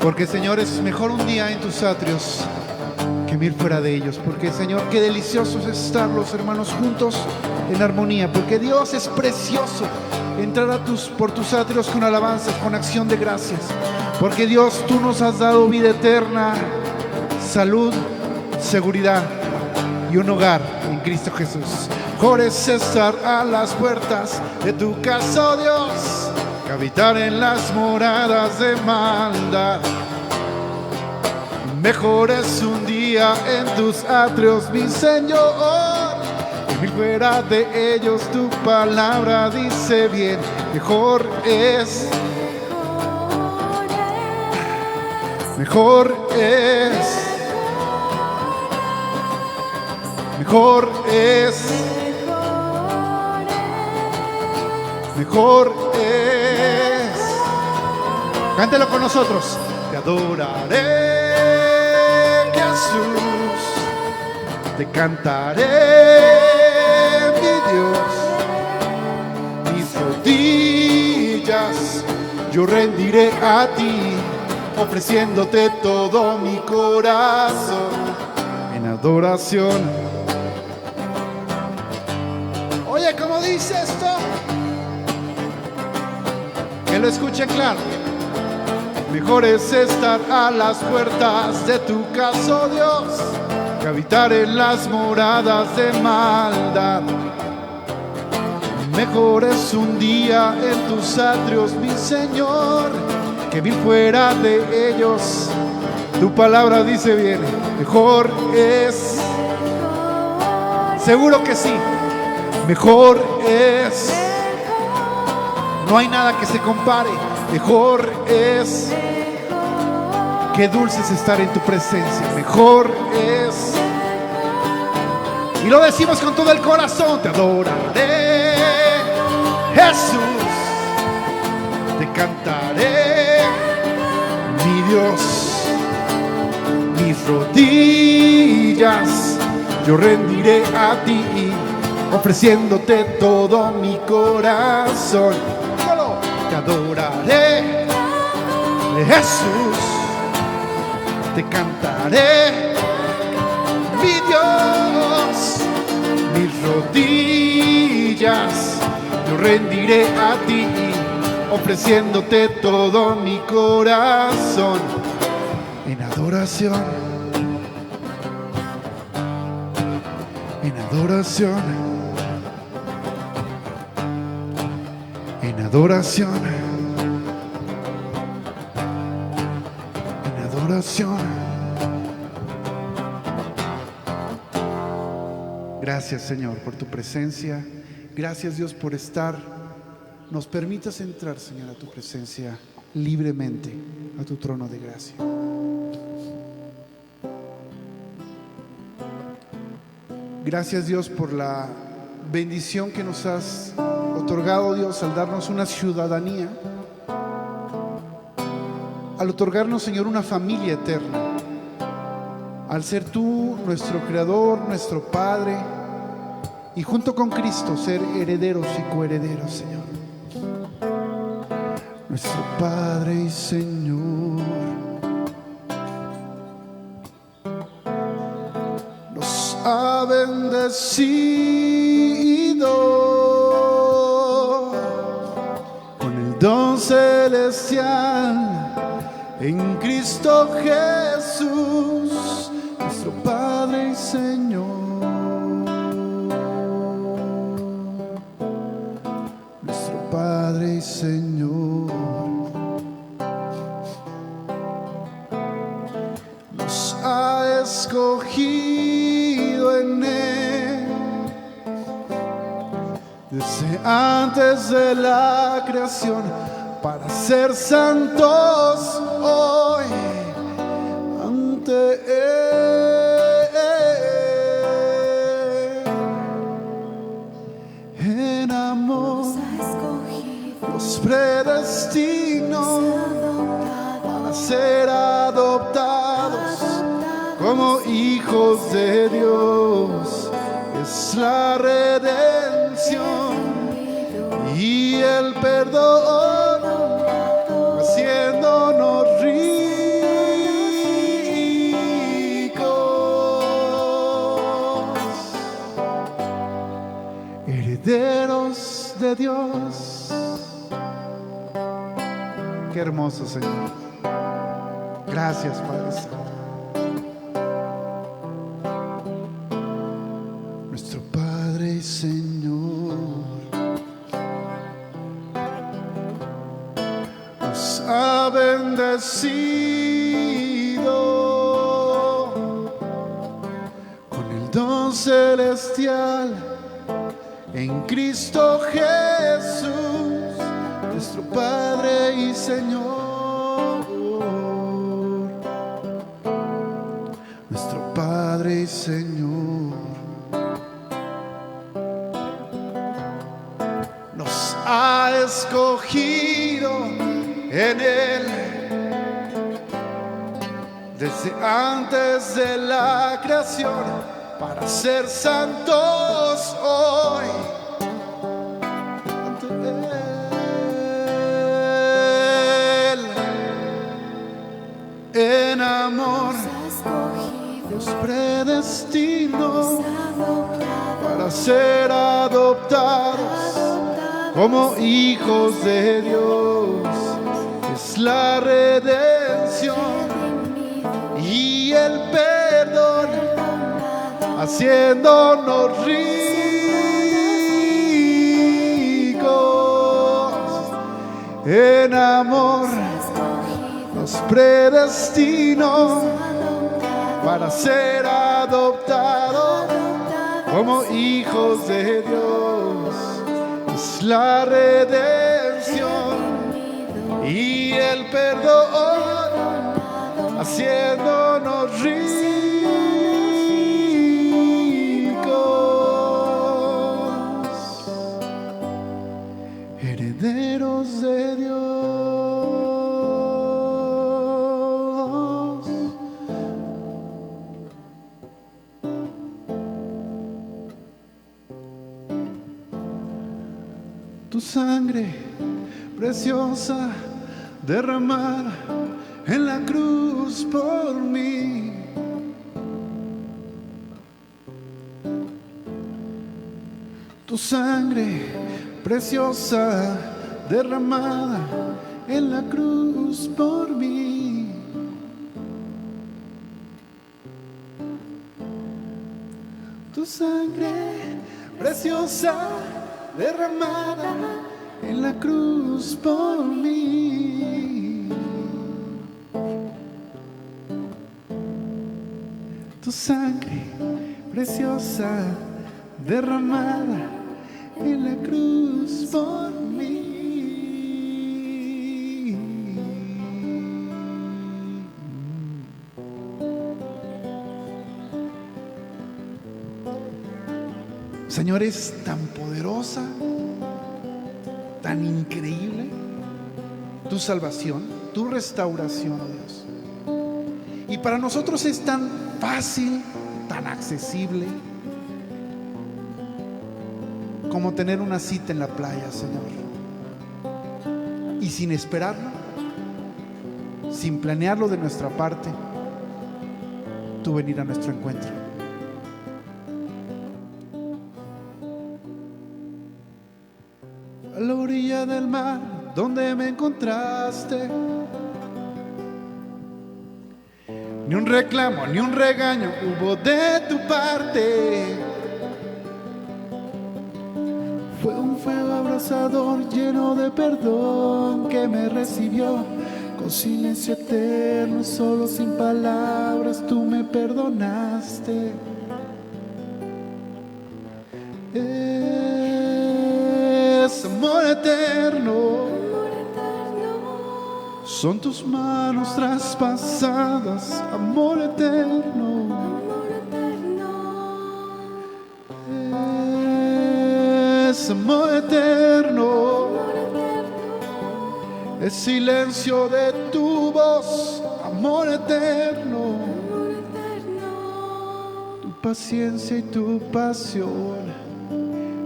Porque, Señor, es mejor un día en tus atrios que 1000 fuera de ellos. Porque, Señor, qué delicioso es estar los hermanos juntos en armonía. Porque Dios es precioso entrar por tus atrios con alabanzas, con acción de gracias. Porque, Dios, tú nos has dado vida eterna, salud, seguridad y un hogar en Cristo Jesús. Mejor es estar a las puertas de tu casa, oh Dios, que habitar en las moradas de maldad. Mejor es un día en tus atrios, mi Señor, que 1000 fuera de ellos. Tu palabra dice bien. Mejor es, mejor es, mejor es, mejor es. Cántelo con nosotros. Te adoraré, Jesús, te cantaré, mi Dios. Mis rodillas yo rendiré a ti, ofreciéndote todo mi corazón en adoración. Oye, ¿cómo dice esto? Que lo escuche claro. Mejor es estar a las puertas de tu casa, oh Dios, que habitar en las moradas de maldad. Mejor es un día en tus atrios, mi Señor, que 1000 fuera de ellos. Tu palabra dice bien. Mejor es, seguro que sí, mejor es. No hay nada que se compare. Mejor es, qué dulce es estar en tu presencia. Mejor es, y lo decimos con todo el corazón. Te adoraré, Jesús, te cantaré, mi Dios. Mis rodillas yo rendiré a ti, ofreciéndote todo mi corazón. Te adoraré, Jesús, te cantaré, mi Dios. Mis rodillas yo rendiré a ti, ofreciéndote todo mi corazón en adoración, en adoración, en adoración, en adoración. Gracias, Señor, por tu presencia. Gracias, Dios, por estar. Nos permitas entrar, Señor, a tu presencia libremente, a tu trono de gracia. Gracias, Dios, por la bendición que nos has otorgado, Dios, al darnos una ciudadanía, al otorgarnos, Señor, una familia eterna, al ser tú nuestro Creador, nuestro Padre, y junto con Cristo ser herederos y coherederos, Señor. Nuestro Padre y Señor, nos ha bendecido con el don celestial en Cristo Jesús, nuestro Padre y Señor. Nuestro Padre y Señor, nos ha escogido en Él desde antes de la creación, para ser santos hoy ante Él. En amor nos predestinó para ser adoptados como hijos de Dios. Es la redención y el perdón, haciéndonos ricos herederos de Dios. Qué hermoso, Señor. Gracias, Padre Santo. Nuestro Padre y Señor nos ha bendecido con el don celestial en Cristo Jesús, nuestro Padre y Señor. Nuestro Padre y Señor nos ha escogido en Él desde antes de la creación para ser santos hoy ante Él. En amor nos predestinó para ser adoptados como hijos de Dios. Es la redención y el perdón, haciéndonos ricos. En amor nos predestinó para ser adoptados como hijos de Dios. Es la redención y el perdón, haciéndonos ricos, herederos de Dios. Tu sangre preciosa derramada en la cruz por mí. Tu sangre preciosa derramada en la cruz por mí. Tu sangre preciosa derramada en la cruz por mí. Tu sangre preciosa derramada en la cruz por mí. Señor, es tan poderosa, tan increíble tu salvación, tu restauración, oh Dios. Y para nosotros es tan fácil, tan accesible como tener una cita en la playa, Señor. Y sin esperarlo, sin planearlo de nuestra parte, tú venir a nuestro encuentro. A la orilla del mar donde me encontraste, ni un reclamo, ni un regaño hubo de tu parte. Fue un fuego abrasador lleno de perdón que me recibió con silencio eterno, solo sin palabras tú me perdonaste. Es amor eterno, son tus manos traspasadas, amor eterno. Es amor eterno, el silencio de tu voz, amor eterno. Tu paciencia y tu pasión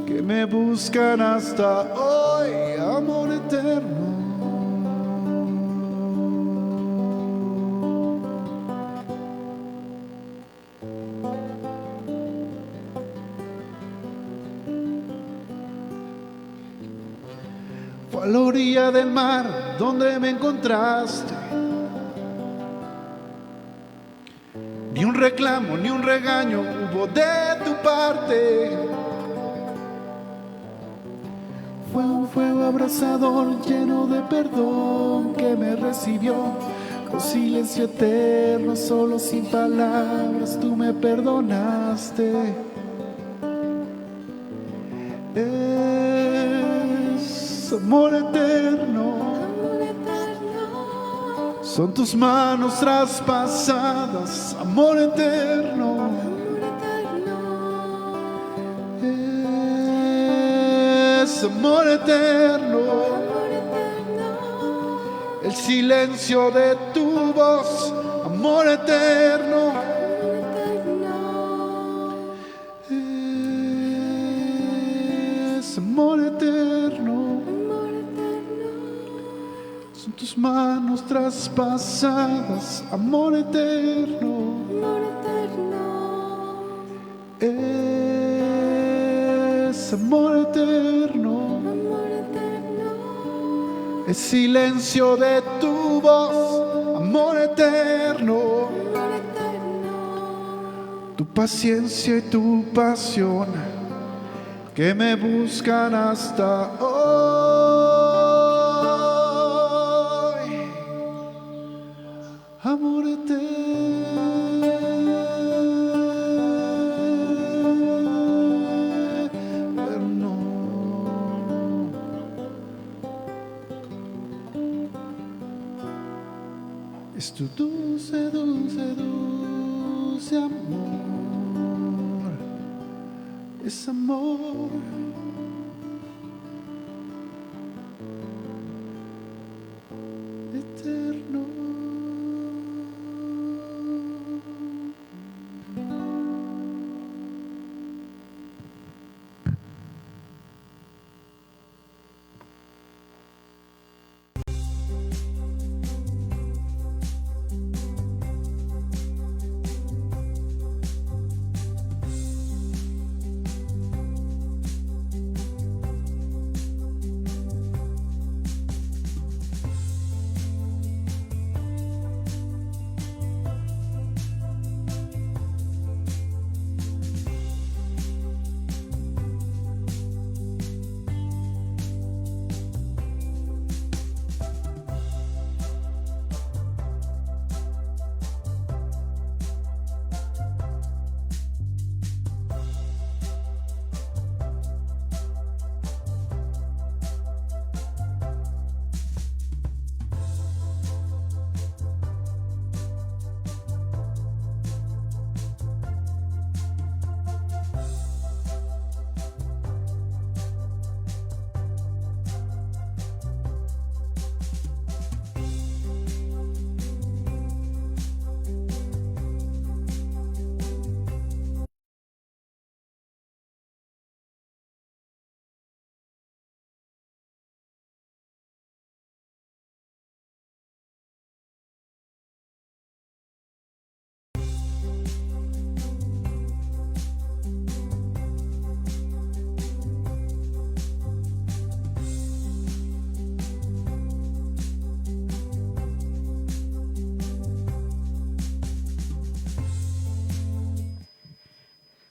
que me buscan hasta hoy, amor eterno. la orilla del mar donde me encontraste. Ni un reclamo, ni un regaño hubo de tu parte. Fue un fuego abrasador lleno de perdón que me recibió. Con silencio eterno, solo sin palabras, tú me perdonaste. Es amor eterno. Son tus manos traspasadas, amor eterno. Es amor eterno. El silencio de tu voz, amor eterno. Es amor eterno. Son tus manos traspasadas, amor eterno. Es amor eterno. El silencio de tu voz, amor eterno. Tu paciencia y tu pasión que me buscan hasta hoy. Amor eterno. Es tu dulce, dulce, dulce amor. Es amor. Eterno.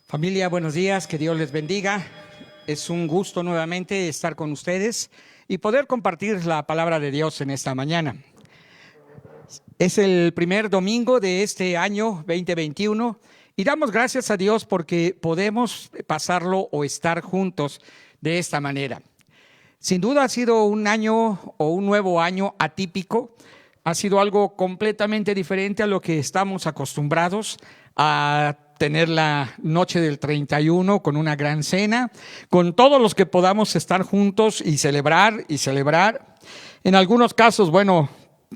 Familia, buenos días, que Dios les bendiga. Es un gusto nuevamente estar con ustedes y poder compartir la palabra de Dios en esta mañana. Es el primer domingo de este año 2021 y damos gracias a Dios porque podemos pasarlo o estar juntos de esta manera. Sin duda ha sido un año o un nuevo año atípico. Ha sido algo completamente diferente a lo que estamos acostumbrados a tener la noche del 31 con una gran cena, con todos los que podamos estar juntos y celebrar. En algunos casos, bueno,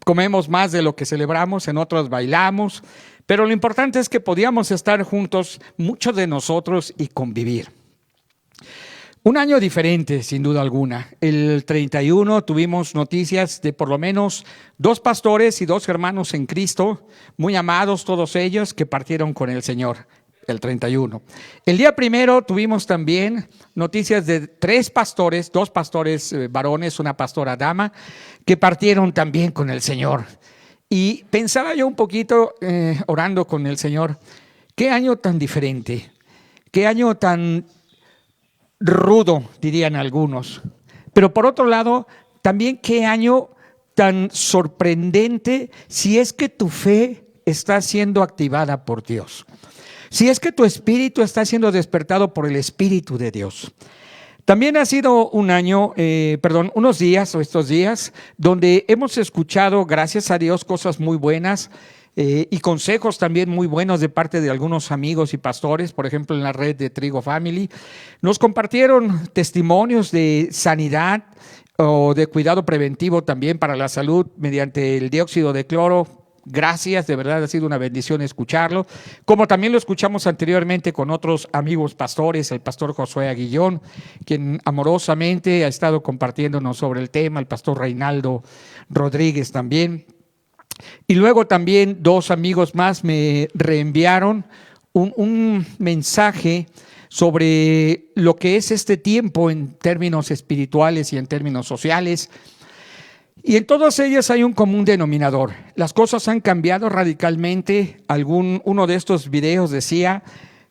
comemos más de lo que celebramos, en otros bailamos, pero lo importante es que podíamos estar juntos, muchos de nosotros, y convivir. Un año diferente, sin duda alguna. El 31 tuvimos noticias de por lo menos 2 pastores y 2 hermanos en Cristo, muy amados todos ellos, que partieron con el Señor. el 31. El día primero tuvimos también noticias de 3 pastores, 2 pastores varones, una pastora dama, que partieron también con el Señor. Y pensaba yo un poquito, orando con el Señor, qué año tan diferente, qué año tan rudo, dirían algunos. Pero por otro lado, también qué año tan sorprendente si es que tu fe está siendo activada por Dios. Si es que tu espíritu está siendo despertado por el Espíritu de Dios. También ha sido unos días o estos días donde hemos escuchado, gracias a Dios, cosas muy buenas y consejos también muy buenos de parte de algunos amigos y pastores. Por ejemplo, en la red de Trigo Family nos compartieron testimonios de sanidad o de cuidado preventivo también para la salud mediante el dióxido de cloro. Gracias, de verdad ha sido una bendición escucharlo, como también lo escuchamos anteriormente con otros amigos pastores, el pastor Josué Aguillón, quien amorosamente ha estado compartiéndonos sobre el tema, el pastor Reinaldo Rodríguez también. Y luego también 2 amigos más me reenviaron un mensaje sobre lo que es este tiempo en términos espirituales y en términos sociales. Y en todas ellas hay un común denominador. Las cosas han cambiado radicalmente. Uno de estos videos decía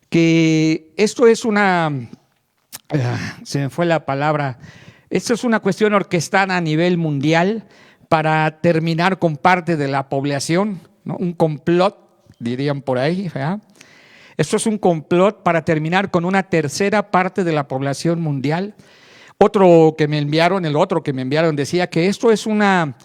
que esto es se me fue la palabra, esto es una cuestión orquestada a nivel mundial para terminar con parte de la población, ¿no? Un complot, dirían por ahí, ¿verdad? Esto es un complot para terminar con una tercera parte de la población mundial. El otro que me enviaron decía que esto es una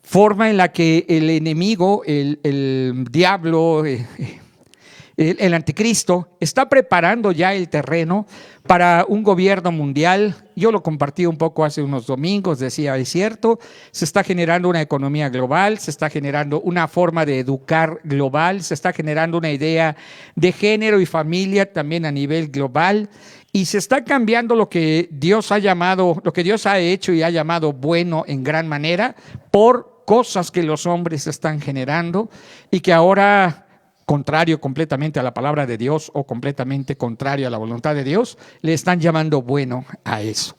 forma en la que el enemigo, el diablo, el anticristo, está preparando ya el terreno para un gobierno mundial. Yo lo compartí un poco hace unos domingos, decía, es cierto, se está generando una economía global, se está generando una forma de educar global, se está generando una idea de género y familia también a nivel global. Y se está cambiando lo que Dios ha hecho y ha llamado bueno en gran manera por cosas que los hombres están generando y que ahora, contrario completamente a la palabra de Dios o completamente contrario a la voluntad de Dios, le están llamando bueno a eso.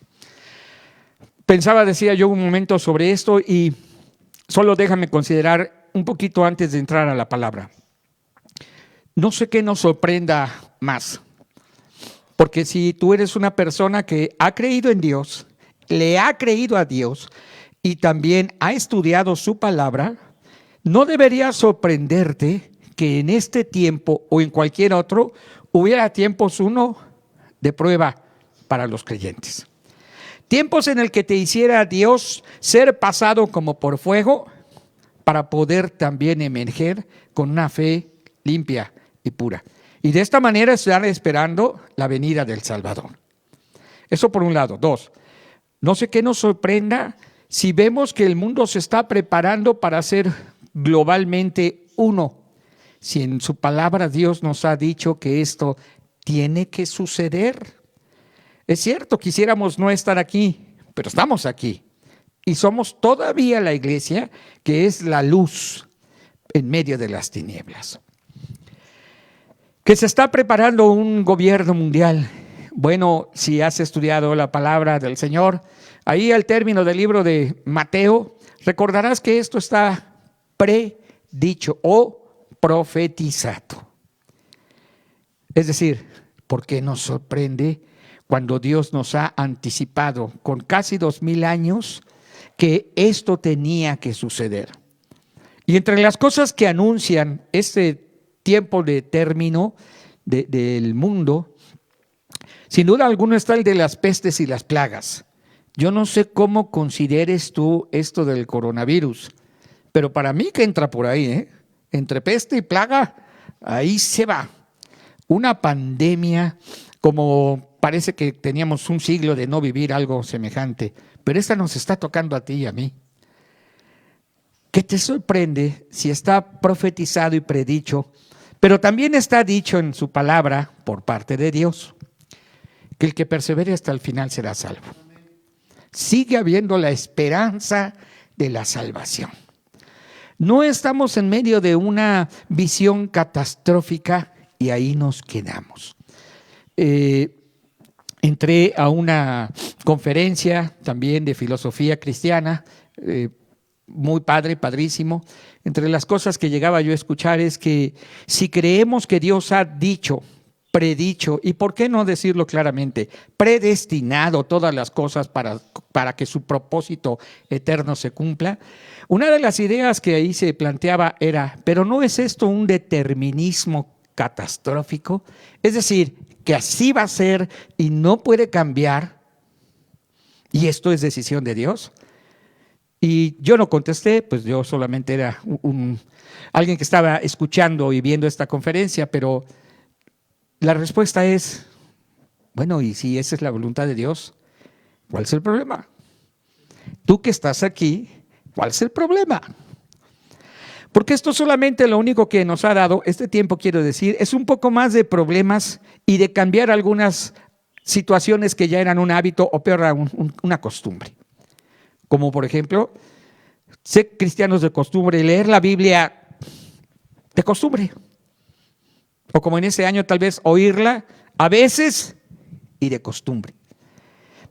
Decía yo un momento sobre esto y solo déjame considerar un poquito antes de entrar a la palabra. No sé qué nos sorprenda más. Porque si tú eres una persona que ha creído en Dios, le ha creído a Dios y también ha estudiado su palabra, no debería sorprenderte que en este tiempo o en cualquier otro hubiera tiempos de prueba para los creyentes. Tiempos en el que te hiciera Dios ser pasado como por fuego para poder también emerger con una fe limpia y pura. Y de esta manera estar esperando la venida del Salvador. Eso por un lado. 2, no sé qué nos sorprenda si vemos que el mundo se está preparando para ser globalmente uno. Si en su palabra Dios nos ha dicho que esto tiene que suceder. Es cierto, quisiéramos no estar aquí, pero estamos aquí. Y somos todavía la iglesia que es la luz en medio de las tinieblas. Que se está preparando un gobierno mundial. Bueno, si has estudiado la palabra del Señor, ahí al término del libro de Mateo, recordarás que esto está predicho o profetizado. Es decir, ¿por qué nos sorprende cuando Dios nos ha anticipado con casi 2000 años que esto tenía que suceder? Y entre las cosas que anuncian este tiempo de término del mundo, sin duda alguna está el de las pestes y las plagas. Yo no sé cómo consideres tú esto del coronavirus, pero para mí que entra por ahí, entre peste y plaga, ahí se va. Una pandemia, como parece que teníamos un siglo de no vivir algo semejante, pero esta nos está tocando a ti y a mí. ¿Qué te sorprende si está profetizado y predicho? Pero también está dicho en su palabra por parte de Dios que el que persevere hasta el final será salvo. Sigue habiendo la esperanza de la salvación. No estamos en medio de una visión catastrófica y ahí nos quedamos. Entré a una conferencia también de filosofía cristiana, muy padre, padrísimo. Entre las cosas que llegaba yo a escuchar es que si creemos que Dios ha dicho, predicho, y por qué no decirlo claramente, predestinado todas las cosas para que su propósito eterno se cumpla, una de las ideas que ahí se planteaba era, pero ¿no es esto un determinismo catastrófico? Es decir, que así va a ser y no puede cambiar, y esto es decisión de Dios. Y yo no contesté, pues yo solamente era alguien que estaba escuchando y viendo esta conferencia, pero la respuesta es, bueno, y si esa es la voluntad de Dios, ¿cuál es el problema? Tú que estás aquí, ¿cuál es el problema? Porque esto solamente lo único que nos ha dado, este tiempo quiero decir, es un poco más de problemas y de cambiar algunas situaciones que ya eran un hábito o peor, una costumbre. Como por ejemplo, ser cristianos de costumbre y leer la Biblia de costumbre. O como en ese año tal vez oírla a veces y de costumbre.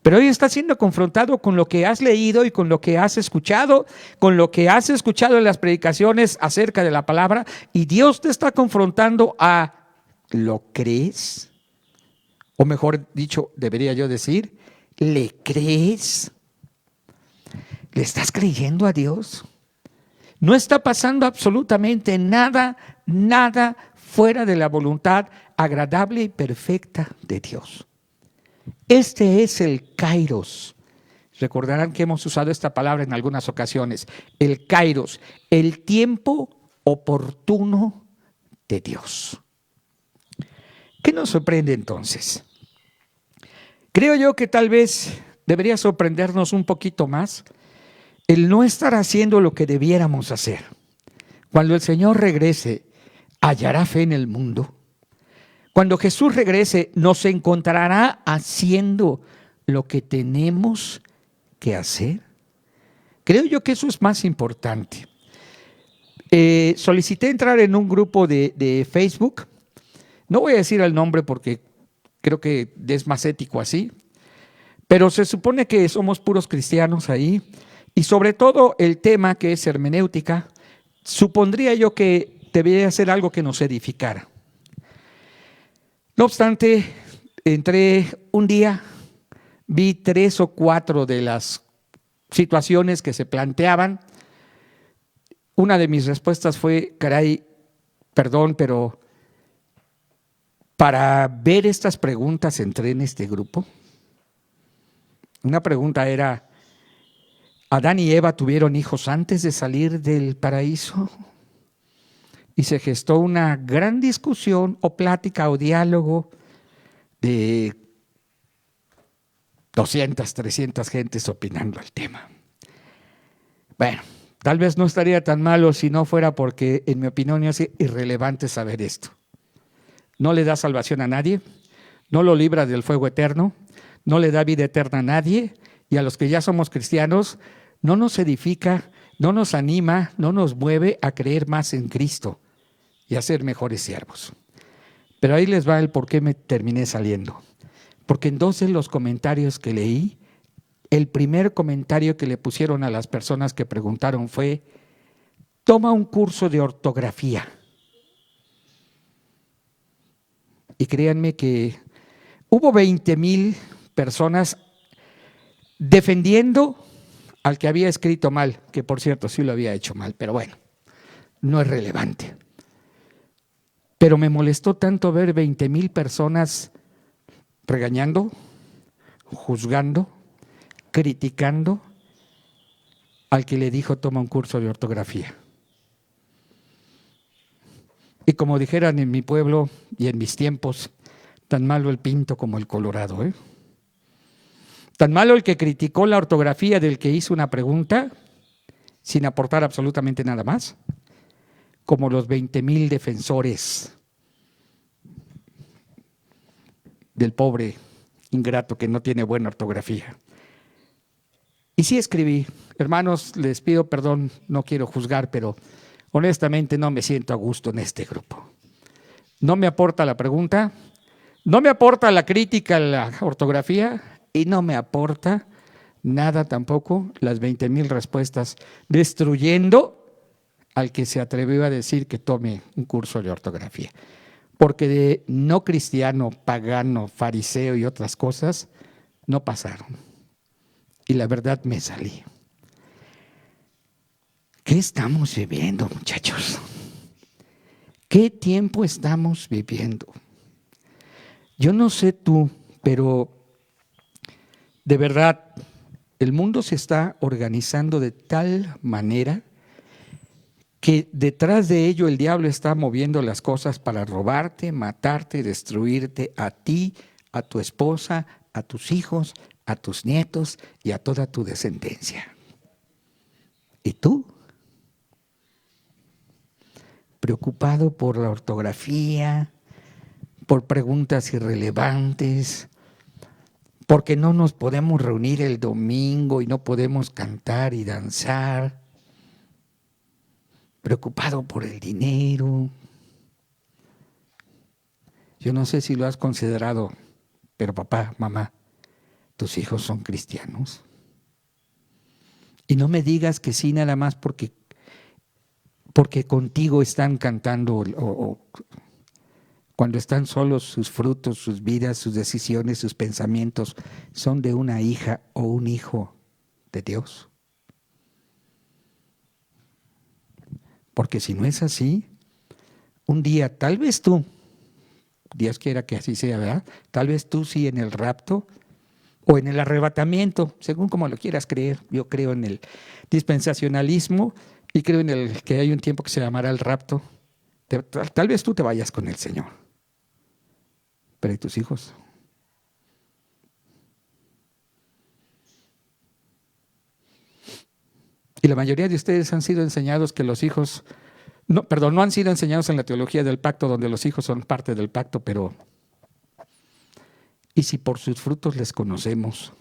Pero hoy estás siendo confrontado con lo que has leído y con lo que has escuchado, con lo que has escuchado en las predicaciones acerca de la palabra, y Dios te está confrontando a ¿lo crees? O mejor dicho, debería yo decir, ¿le crees? ¿Le estás creyendo a Dios? No está pasando absolutamente nada fuera de la voluntad agradable y perfecta de Dios. Este es el kairos. Recordarán que hemos usado esta palabra en algunas ocasiones. El kairos, el tiempo oportuno de Dios. ¿Qué nos sorprende entonces? Creo yo que tal vez debería sorprendernos un poquito más el no estar haciendo lo que debiéramos hacer. Cuando el Señor regrese, ¿hallará fe en el mundo? Cuando Jesús regrese, ¿nos encontrará haciendo lo que tenemos que hacer? Creo yo que eso es más importante. Solicité entrar en un grupo de Facebook. No voy a decir el nombre porque creo que es más ético así, pero se supone que somos puros cristianos ahí. Y sobre todo el tema que es hermenéutica, supondría yo que debería ser algo que nos edificara. No obstante, entré un día, vi 3 o 4 de las situaciones que se planteaban. Una de mis respuestas fue, caray, perdón, pero para ver estas preguntas entré en este grupo. Una pregunta era, ¿Adán y Eva tuvieron hijos antes de salir del paraíso? Y se gestó una gran discusión o plática o diálogo de 200, 300 gentes opinando al tema. Bueno, tal vez no estaría tan malo si no fuera porque, en mi opinión, es irrelevante saber esto. No le da salvación a nadie, no lo libra del fuego eterno, no le da vida eterna a nadie, y a los que ya somos cristianos no nos edifica, no nos anima, no nos mueve a creer más en Cristo y a ser mejores siervos. Pero ahí les va el por qué me terminé saliendo. Porque en 2 de los comentarios que leí, el primer comentario que le pusieron a las personas que preguntaron fue: toma un curso de ortografía. Y créanme que hubo 20,000 personas defendiendo al que había escrito mal, que por cierto sí lo había hecho mal, pero bueno, no es relevante. Pero me molestó tanto ver 20,000 personas regañando, juzgando, criticando al que le dijo toma un curso de ortografía. Y como dijeran en mi pueblo y en mis tiempos, tan malo el pinto como el colorado, ¿eh? Tan malo el que criticó la ortografía del que hizo una pregunta sin aportar absolutamente nada más, como los 20,000 defensores del pobre ingrato que no tiene buena ortografía. Y sí escribí, hermanos, les pido perdón, no quiero juzgar, pero honestamente no me siento a gusto en este grupo. no me aporta la pregunta, no me aporta la crítica a la ortografía y no me aporta nada tampoco las 20,000 respuestas, destruyendo al que se atrevió a decir que tome un curso de ortografía. Porque de no cristiano, pagano, fariseo y otras cosas, no pasaron. Y la verdad me salí. ¿Qué estamos viviendo, muchachos? ¿Qué tiempo estamos viviendo? Yo no sé tú, pero de verdad, el mundo se está organizando de tal manera que detrás de ello el diablo está moviendo las cosas para robarte, matarte, destruirte a ti, a tu esposa, a tus hijos, a tus nietos y a toda tu descendencia. ¿Y tú? Preocupado por la ortografía, por preguntas irrelevantes, porque no nos podemos reunir el domingo y no podemos cantar y danzar, preocupado por el dinero. Yo no sé si lo has considerado, pero papá, mamá, tus hijos son cristianos. Y no me digas que sí nada más porque contigo están cantando o cuando están solos, sus frutos, sus vidas, sus decisiones, sus pensamientos son de una hija o un hijo de Dios. Porque si no es así, un día, tal vez tú, Dios quiera que así sea, ¿verdad? Tal vez tú sí en el rapto o en el arrebatamiento, según como lo quieras creer. Yo creo en el dispensacionalismo y creo en el que hay un tiempo que se llamará el rapto. Tal vez tú te vayas con el Señor. Pero ¿y tus hijos? Y la mayoría de ustedes han sido enseñados que los hijos, no han sido enseñados en la teología del pacto, donde los hijos son parte del pacto, pero ¿y si por sus frutos les conocemos?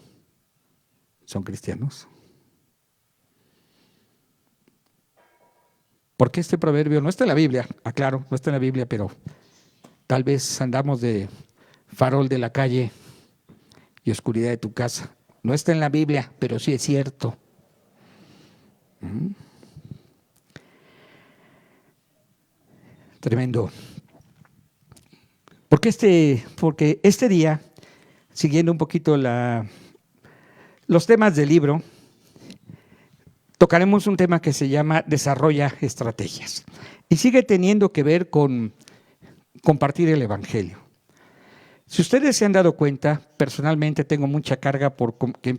¿Son cristianos? Porque este proverbio no está en la Biblia, aclaro, no está en la Biblia, pero tal vez andamos de farol de la calle y oscuridad de tu casa. No está en la Biblia, pero sí es cierto. Tremendo. Porque este día, siguiendo un poquito los temas del libro, tocaremos un tema que se llama Desarrolla estrategias. Y sigue teniendo que ver con compartir el Evangelio. Si ustedes se han dado cuenta, personalmente tengo mucha carga por que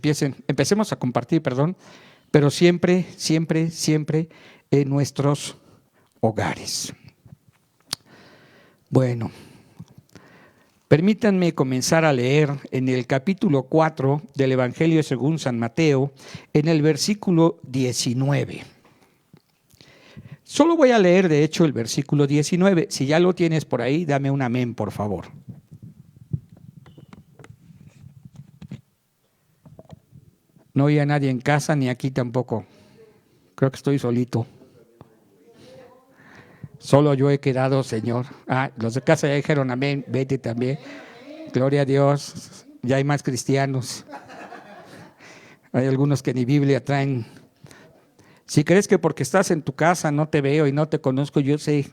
empecemos a compartir, pero siempre en nuestros hogares. Bueno, permítanme comenzar a leer en el capítulo 4 del Evangelio según San Mateo, en el versículo 19. Solo voy a leer, de hecho, el versículo 19. Si ya lo tienes por ahí, dame un amén, por favor. No oí a nadie en casa, ni aquí tampoco. Creo que estoy solito. Solo yo he quedado, Señor. Los de casa ya dijeron amén, vete también. Gloria a Dios. Ya hay más cristianos. Hay algunos que ni Biblia traen. Si crees que porque estás en tu casa no te veo y no te conozco, yo sé.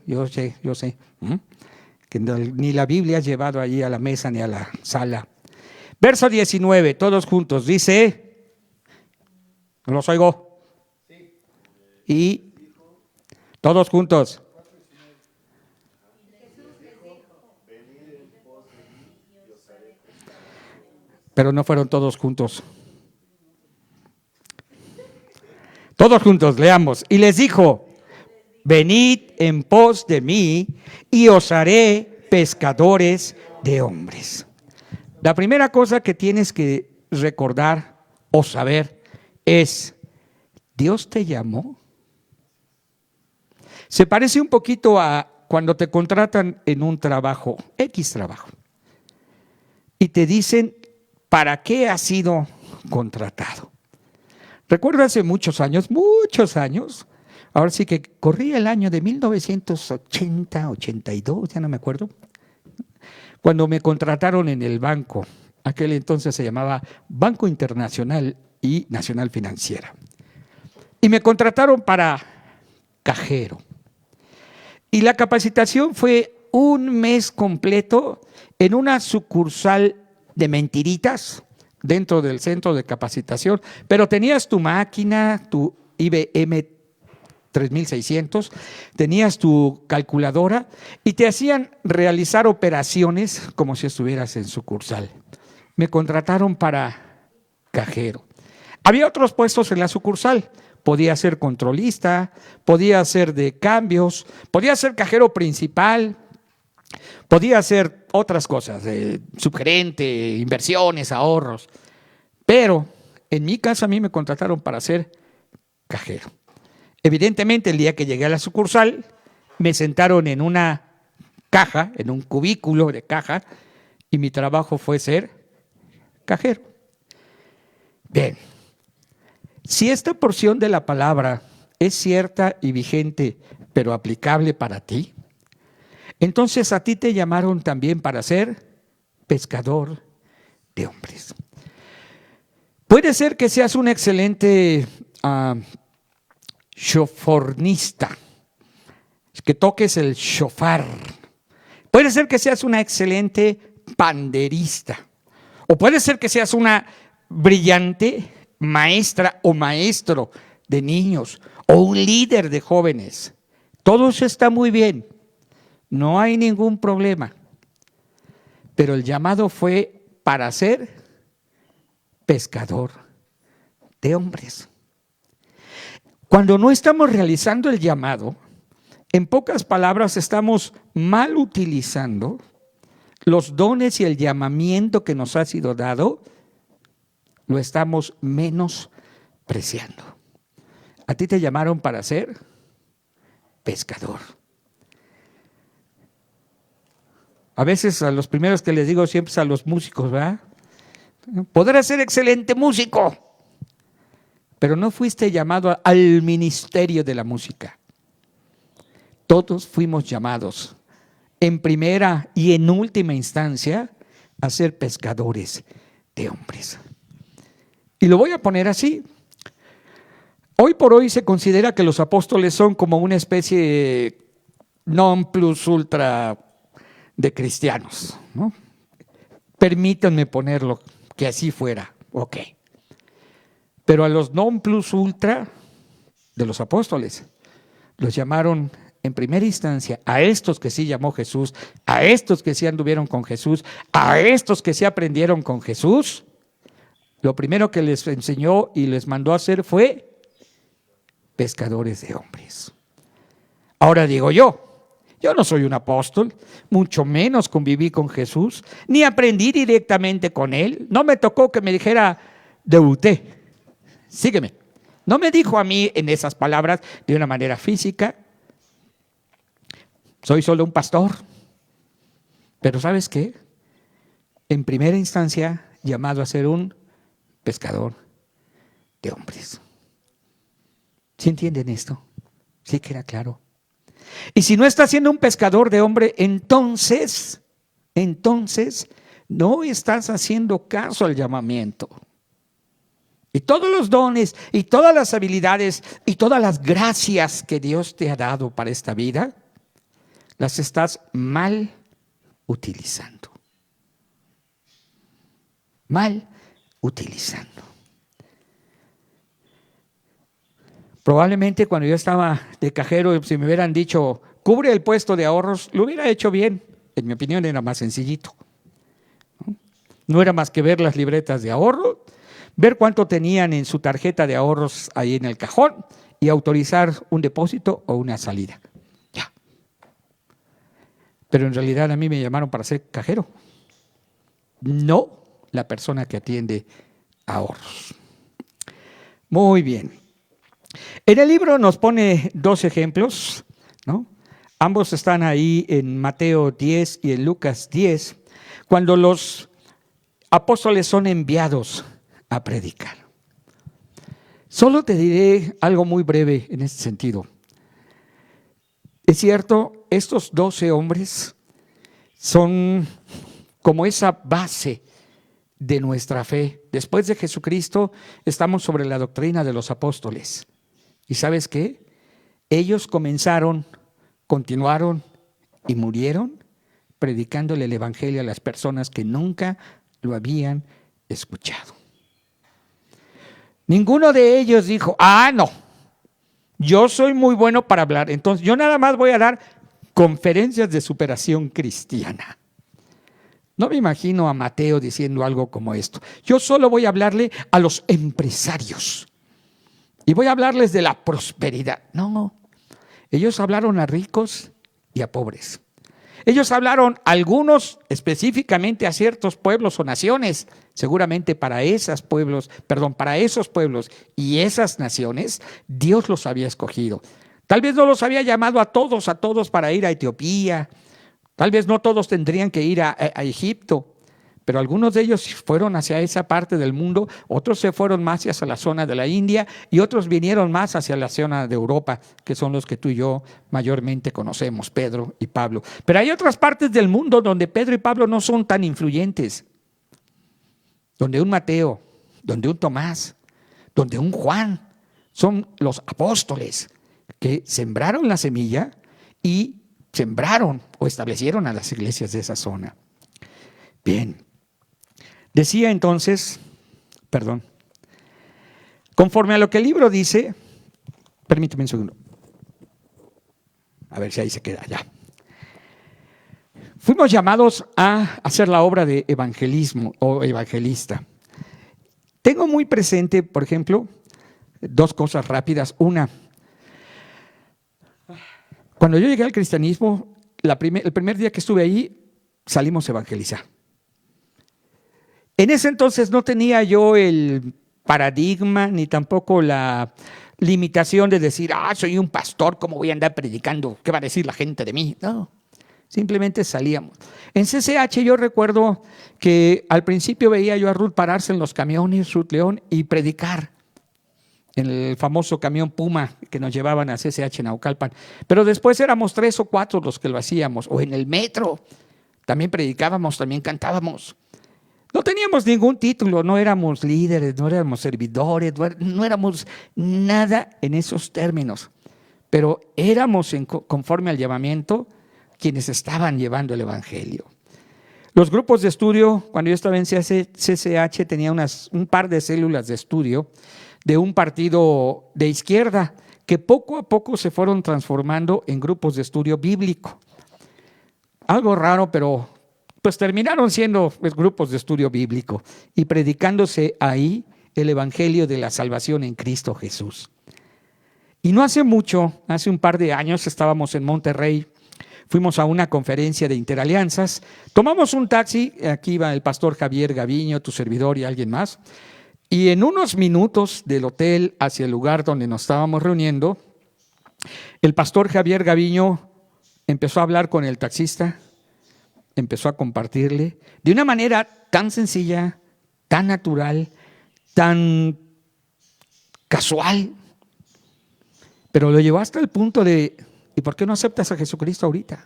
Que ni la Biblia has llevado allí a la mesa ni a la sala. Verso 19, todos juntos, dice... ¿No los oigo? Y todos juntos. Pero no fueron todos juntos. Todos juntos, leamos. Y les dijo, venid en pos de mí y os haré pescadores de hombres. La primera cosa que tienes que recordar o saber es, ¿Dios te llamó? Se parece un poquito a cuando te contratan en un trabajo, X trabajo, y te dicen, ¿para qué has sido contratado? Recuerdo hace muchos años, Ahora sí que corría el año de 1980, 82, ya no me acuerdo, cuando me contrataron en el banco. Aquel entonces se llamaba Banco Internacional y Nacional Financiera. Y me contrataron para cajero. Y la capacitación fue un mes completo en una sucursal de mentiritas dentro del centro de capacitación, pero tenías tu máquina, tu IBM 3600, tenías tu calculadora y te hacían realizar operaciones como si estuvieras en sucursal. Me contrataron para cajero. Había otros puestos en la sucursal. Podía ser controlista, podía ser de cambios, podía ser cajero principal, podía hacer otras cosas, subgerente, inversiones, ahorros. Pero en mi caso a mí me contrataron para ser cajero. Evidentemente, el día que llegué a la sucursal, me sentaron en una caja, en un cubículo de caja, y mi trabajo fue ser cajero. Bien, si esta porción de la palabra es cierta y vigente, pero aplicable para ti, entonces a ti te llamaron también para ser pescador de hombres. Puede ser que seas un excelente shofornista, que toques el shofar. Puede ser que seas una excelente panderista. O puede ser que seas una brillante maestra o maestro de niños o un líder de jóvenes. Todo eso está muy bien. No hay ningún problema. Pero el llamado fue para ser pescador de hombres. Cuando no estamos realizando el llamado, en pocas palabras estamos mal utilizando los dones y el llamamiento que nos ha sido dado, lo estamos menospreciando. A ti te llamaron para ser pescador. A veces a los primeros que les digo siempre es a los músicos, ¿verdad? Podrás ser excelente músico, pero no fuiste llamado al ministerio de la música. Todos fuimos llamados en primera y en última instancia a ser pescadores de hombres. Y lo voy a poner así. Hoy por hoy se considera que los apóstoles son como una especie non plus ultra de cristianos, ¿no? Permítanme ponerlo que así fuera, ok. Pero a los non plus ultra de los apóstoles los llamaron en primera instancia a estos que sí llamó Jesús, a estos que sí anduvieron con Jesús, a estos que sí aprendieron con Jesús. Lo primero que les enseñó y les mandó a hacer fue pescadores de hombres. Ahora digo yo no soy un apóstol, mucho menos conviví con Jesús, ni aprendí directamente con Él. No me tocó que me dijera, debuté, sígueme. No me dijo a mí en esas palabras de una manera física. Soy solo un pastor. Pero ¿sabes qué? En primera instancia, llamado a ser un pescador de hombres. ¿Sí entienden esto? Sí queda claro. Y si no estás siendo un pescador de hombre, entonces no estás haciendo caso al llamamiento. Y todos los dones y todas las habilidades y todas las gracias que Dios te ha dado para esta vida, las estás mal utilizando. Mal utilizando. Probablemente cuando yo estaba de cajero, si me hubieran dicho, cubre el puesto de ahorros, lo hubiera hecho bien. En mi opinión era más sencillito. No era más que ver las libretas de ahorro, ver cuánto tenían en su tarjeta de ahorros ahí en el cajón y autorizar un depósito o una salida. Ya. Pero en realidad a mí me llamaron para ser cajero, no la persona que atiende ahorros. Muy bien. En el libro nos pone dos ejemplos, ¿no? Ambos están ahí en Mateo 10 y en Lucas 10, cuando los apóstoles son enviados a predicar. Solo te diré algo muy breve en este sentido. Es cierto, estos 12 hombres son como esa base de nuestra fe. Después de Jesucristo estamos sobre la doctrina de los apóstoles. ¿Y sabes qué? Ellos comenzaron, continuaron y murieron predicándole el evangelio a las personas que nunca lo habían escuchado. Ninguno de ellos dijo, no, yo soy muy bueno para hablar, entonces yo nada más voy a dar conferencias de superación cristiana. No me imagino a Mateo diciendo algo como esto. Yo solo voy a hablarle a los empresarios y voy a hablarles de la prosperidad. No, ellos hablaron a ricos y a pobres. Ellos hablaron a algunos específicamente a ciertos pueblos o naciones. Seguramente para esos pueblos y esas naciones, Dios los había escogido. Tal vez no los había llamado a todos para ir a Etiopía. Tal vez no todos tendrían que ir a Egipto, pero algunos de ellos fueron hacia esa parte del mundo, otros se fueron más hacia la zona de la India y otros vinieron más hacia la zona de Europa, que son los que tú y yo mayormente conocemos, Pedro y Pablo. Pero hay otras partes del mundo donde Pedro y Pablo no son tan influyentes, donde un Mateo, donde un Tomás, donde un Juan, son los apóstoles que sembraron la semilla y sembraron o establecieron a las iglesias de esa zona. Bien, decía entonces, conforme a lo que el libro dice, permíteme un segundo, a ver si ahí se queda ya. Fuimos llamados a hacer la obra de evangelismo o evangelista. Tengo muy presente, por ejemplo, dos cosas rápidas. Una, cuando yo llegué al cristianismo, el primer día que estuve ahí, salimos a evangelizar. En ese entonces no tenía yo el paradigma ni tampoco la limitación de decir, soy un pastor, ¿cómo voy a andar predicando? ¿Qué va a decir la gente de mí? No, simplemente salíamos. En CCH yo recuerdo que al principio veía yo a Ruth pararse en los camiones, Ruth León, y predicar en el famoso camión Puma que nos llevaban a CCH Naucalpan. Pero después éramos 3 o 4 los que lo hacíamos, o en el metro, también predicábamos, también cantábamos. No teníamos ningún título, no éramos líderes, no éramos servidores, no éramos nada en esos términos, pero éramos conforme al llamamiento quienes estaban llevando el evangelio. Los grupos de estudio, cuando yo estaba en CCH, tenía un par de células de estudio de un partido de izquierda que poco a poco se fueron transformando en grupos de estudio bíblico. Algo raro, pero pues terminaron siendo grupos de estudio bíblico y predicándose ahí el evangelio de la salvación en Cristo Jesús. Y no hace mucho, hace un par de años, estábamos en Monterrey, fuimos a una conferencia de Interalianzas, tomamos un taxi, aquí iba el pastor Javier Gaviño, tu servidor y alguien más, y en unos minutos del hotel hacia el lugar donde nos estábamos reuniendo, el pastor Javier Gaviño empezó a hablar con el taxista, empezó a compartirle de una manera tan sencilla, tan natural, tan casual, pero lo llevó hasta el punto de, ¿y por qué no aceptas a Jesucristo ahorita?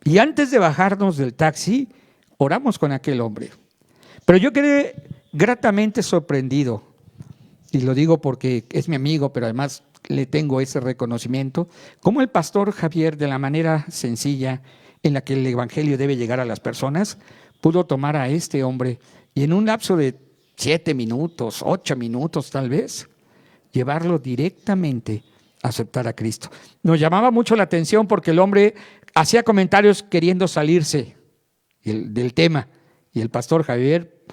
Y antes de bajarnos del taxi, oramos con aquel hombre. Pero yo quedé gratamente sorprendido, y lo digo porque es mi amigo, pero además le tengo ese reconocimiento, como el pastor Javier, de la manera sencilla en la que el evangelio debe llegar a las personas, pudo tomar a este hombre y en un lapso de 7 minutos, 8 minutos tal vez, llevarlo directamente a aceptar a Cristo. Nos llamaba mucho la atención porque el hombre hacía comentarios queriendo salirse del tema y el pastor Javier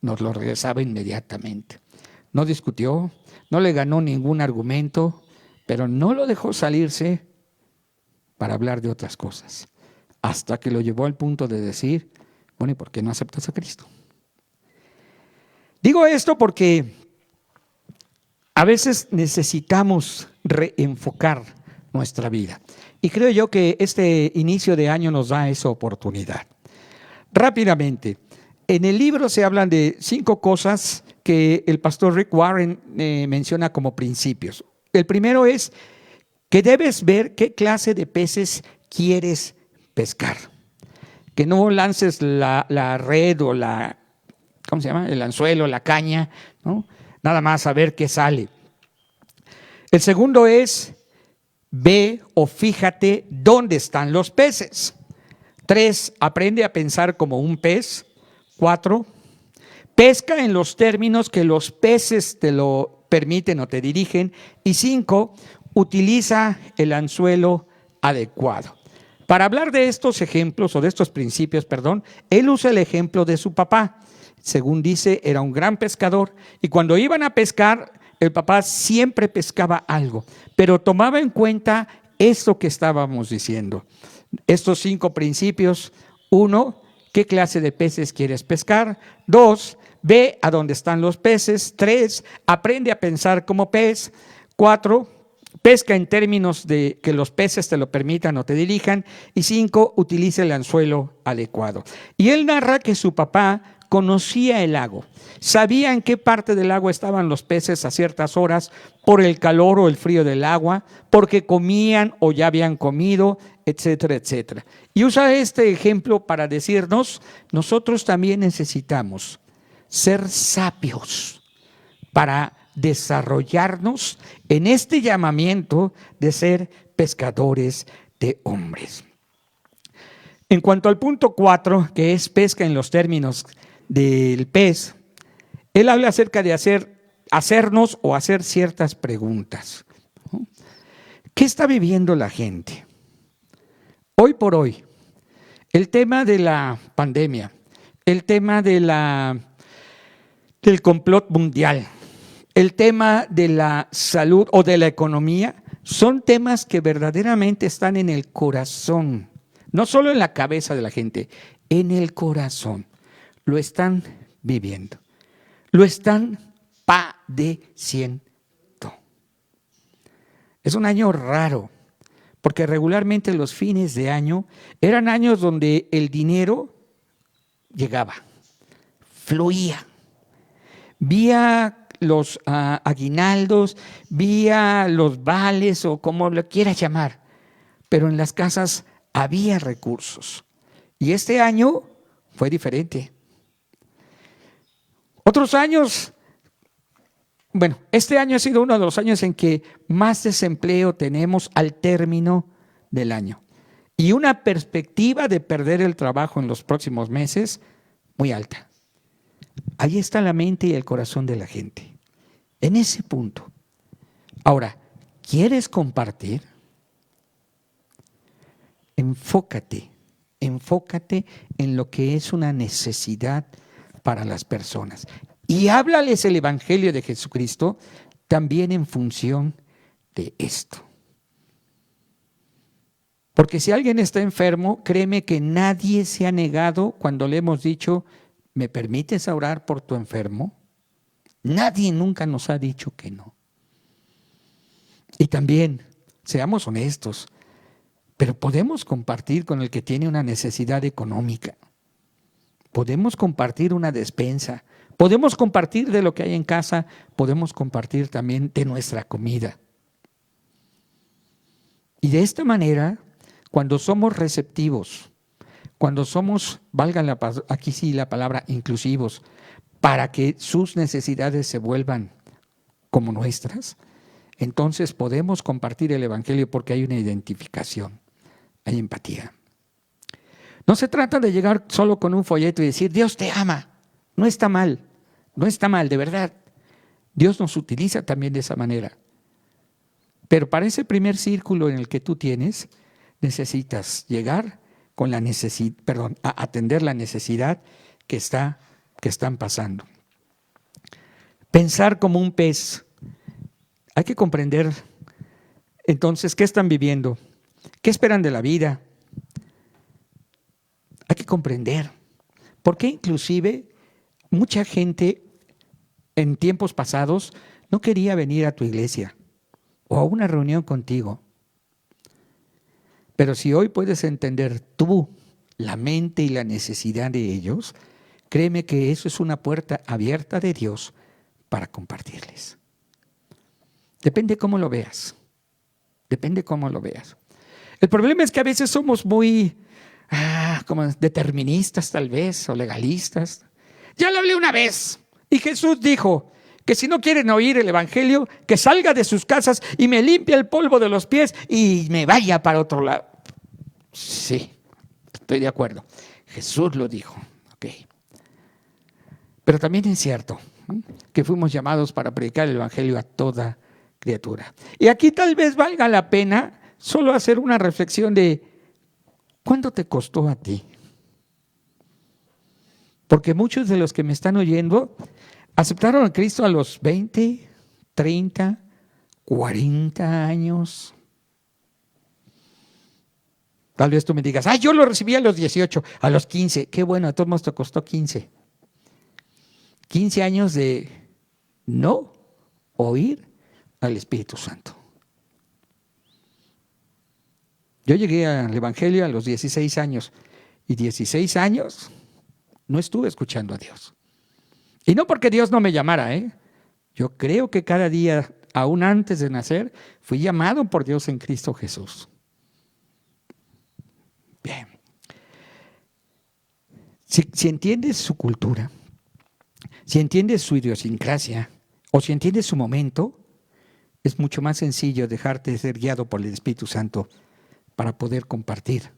nos lo regresaba inmediatamente. No discutió, no le ganó ningún argumento, pero no lo dejó salirse para hablar de otras cosas, hasta que lo llevó al punto de decir, bueno, ¿y por qué no aceptas a Cristo? Digo esto porque a veces necesitamos reenfocar nuestra vida. Y creo yo que este inicio de año nos da esa oportunidad. Rápidamente, en el libro se hablan de 5 cosas que el pastor Rick Warren menciona como principios. El primero es que debes ver qué clase de peces quieres pescar. Que no lances la red o ¿cómo se llama? El anzuelo, la caña, ¿no? Nada más a ver qué sale. El segundo es, ve o fíjate dónde están los peces. 3, aprende a pensar como un pez. 4, pesca en los términos que los peces te lo permiten o te dirigen. Y 5, utiliza el anzuelo adecuado. Para hablar de estos ejemplos o de estos principios, él usa el ejemplo de su papá. Según dice, era un gran pescador y cuando iban a pescar, el papá siempre pescaba algo, pero tomaba en cuenta esto que estábamos diciendo. Estos 5 principios. 1, ¿qué clase de peces quieres pescar? 2, ve a dónde están los peces. 3, aprende a pensar como pez. 4, pesca en términos de que los peces te lo permitan o te dirijan. Y 5, utiliza el anzuelo adecuado. Y él narra que su papá conocía el lago, sabía en qué parte del agua estaban los peces a ciertas horas por el calor o el frío del agua, porque comían o ya habían comido, etcétera, etcétera. Y usa este ejemplo para decirnos, nosotros también necesitamos ser sabios para desarrollarnos en este llamamiento de ser pescadores de hombres. En cuanto al punto 4, que es pesca en los términos del pez, él habla acerca de hacernos o hacer ciertas preguntas. ¿Qué está viviendo la gente? Hoy por hoy, el tema de la pandemia, el tema del complot mundial, el tema de la salud o de la economía, son temas que verdaderamente están en el corazón, no solo en la cabeza de la gente, en el corazón. Lo están viviendo, lo están padeciendo. Es un año raro, porque regularmente los fines de año eran años donde el dinero llegaba, fluía, vía los aguinaldos, vía los vales o como lo quieras llamar, pero en las casas había recursos. Y este año fue diferente. Otros años, este año ha sido uno de los años en que más desempleo tenemos al término del año y una perspectiva de perder el trabajo en los próximos meses muy alta. Ahí está la mente y el corazón de la gente, en ese punto. Ahora, ¿quieres compartir? Enfócate en lo que es una necesidad para las personas. Y háblales el Evangelio de Jesucristo también en función de esto. Porque si alguien está enfermo, créeme que nadie se ha negado cuando le hemos dicho, ¿me permites orar por tu enfermo? Nadie nunca nos ha dicho que no. Y también, seamos honestos, pero podemos compartir con el que tiene una necesidad económica. Podemos compartir una despensa, podemos compartir de lo que hay en casa, podemos compartir también de nuestra comida. Y de esta manera, cuando somos receptivos, cuando somos, aquí sí la palabra, inclusivos, para que sus necesidades se vuelvan como nuestras, entonces podemos compartir el Evangelio porque hay una identificación, hay empatía. No se trata de llegar solo con un folleto y decir, Dios te ama. No está mal, de verdad. Dios nos utiliza también de esa manera. Pero para ese primer círculo en el que tú tienes, necesitas llegar con a atender la necesidad que están pasando. Pensar como un pez. Hay que comprender, entonces, ¿qué están viviendo? ¿Qué esperan de la vida? Hay que comprender por qué inclusive mucha gente en tiempos pasados no quería venir a tu iglesia o a una reunión contigo. Pero si hoy puedes entender tú la mente y la necesidad de ellos, créeme que eso es una puerta abierta de Dios para compartirles. Depende cómo lo veas. Depende cómo lo veas. El problema es que a veces somos muy como deterministas tal vez, o legalistas. Ya lo hablé una vez y Jesús dijo que si no quieren oír el evangelio, que salga de sus casas y me limpie el polvo de los pies y me vaya para otro lado. Sí, estoy de acuerdo. Jesús lo dijo. Okay. Pero también es cierto que fuimos llamados para predicar el evangelio a toda criatura. Y aquí tal vez valga la pena solo hacer una reflexión de ¿cuánto te costó a ti? Porque muchos de los que me están oyendo aceptaron a Cristo a los 20, 30, 40 años. Tal vez tú me digas, yo lo recibí a los 18, a los 15. Qué bueno, a todos nos te costó 15. 15 años de no oír al Espíritu Santo. Yo llegué al Evangelio a los 16 años y 16 años no estuve escuchando a Dios. Y no porque Dios no me llamara, Yo creo que cada día, aún antes de nacer, fui llamado por Dios en Cristo Jesús. Bien. Si entiendes su cultura, si entiendes su idiosincrasia o si entiendes su momento, es mucho más sencillo dejarte ser guiado por el Espíritu Santo para poder compartir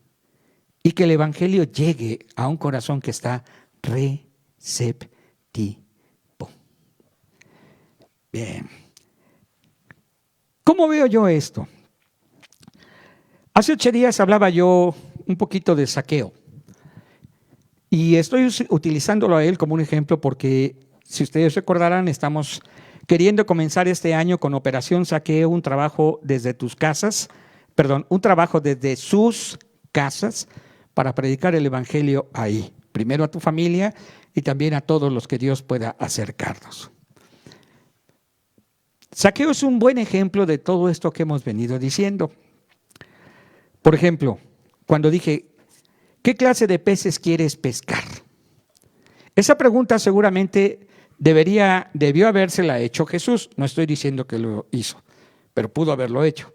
y que el evangelio llegue a un corazón que está receptivo. Bien. ¿Cómo veo yo esto? Hace 8 días hablaba yo un poquito de Zaqueo y estoy utilizándolo a él como un ejemplo porque, si ustedes recordarán, estamos queriendo comenzar este año con Operación Zaqueo, un trabajo desde un trabajo desde sus casas para predicar el evangelio ahí. Primero a tu familia y también a todos los que Dios pueda acercarnos. Zaqueo es un buen ejemplo de todo esto que hemos venido diciendo. Por ejemplo, cuando dije, ¿qué clase de peces quieres pescar? Esa pregunta seguramente debió habérsela hecho Jesús. No estoy diciendo que lo hizo, pero pudo haberlo hecho.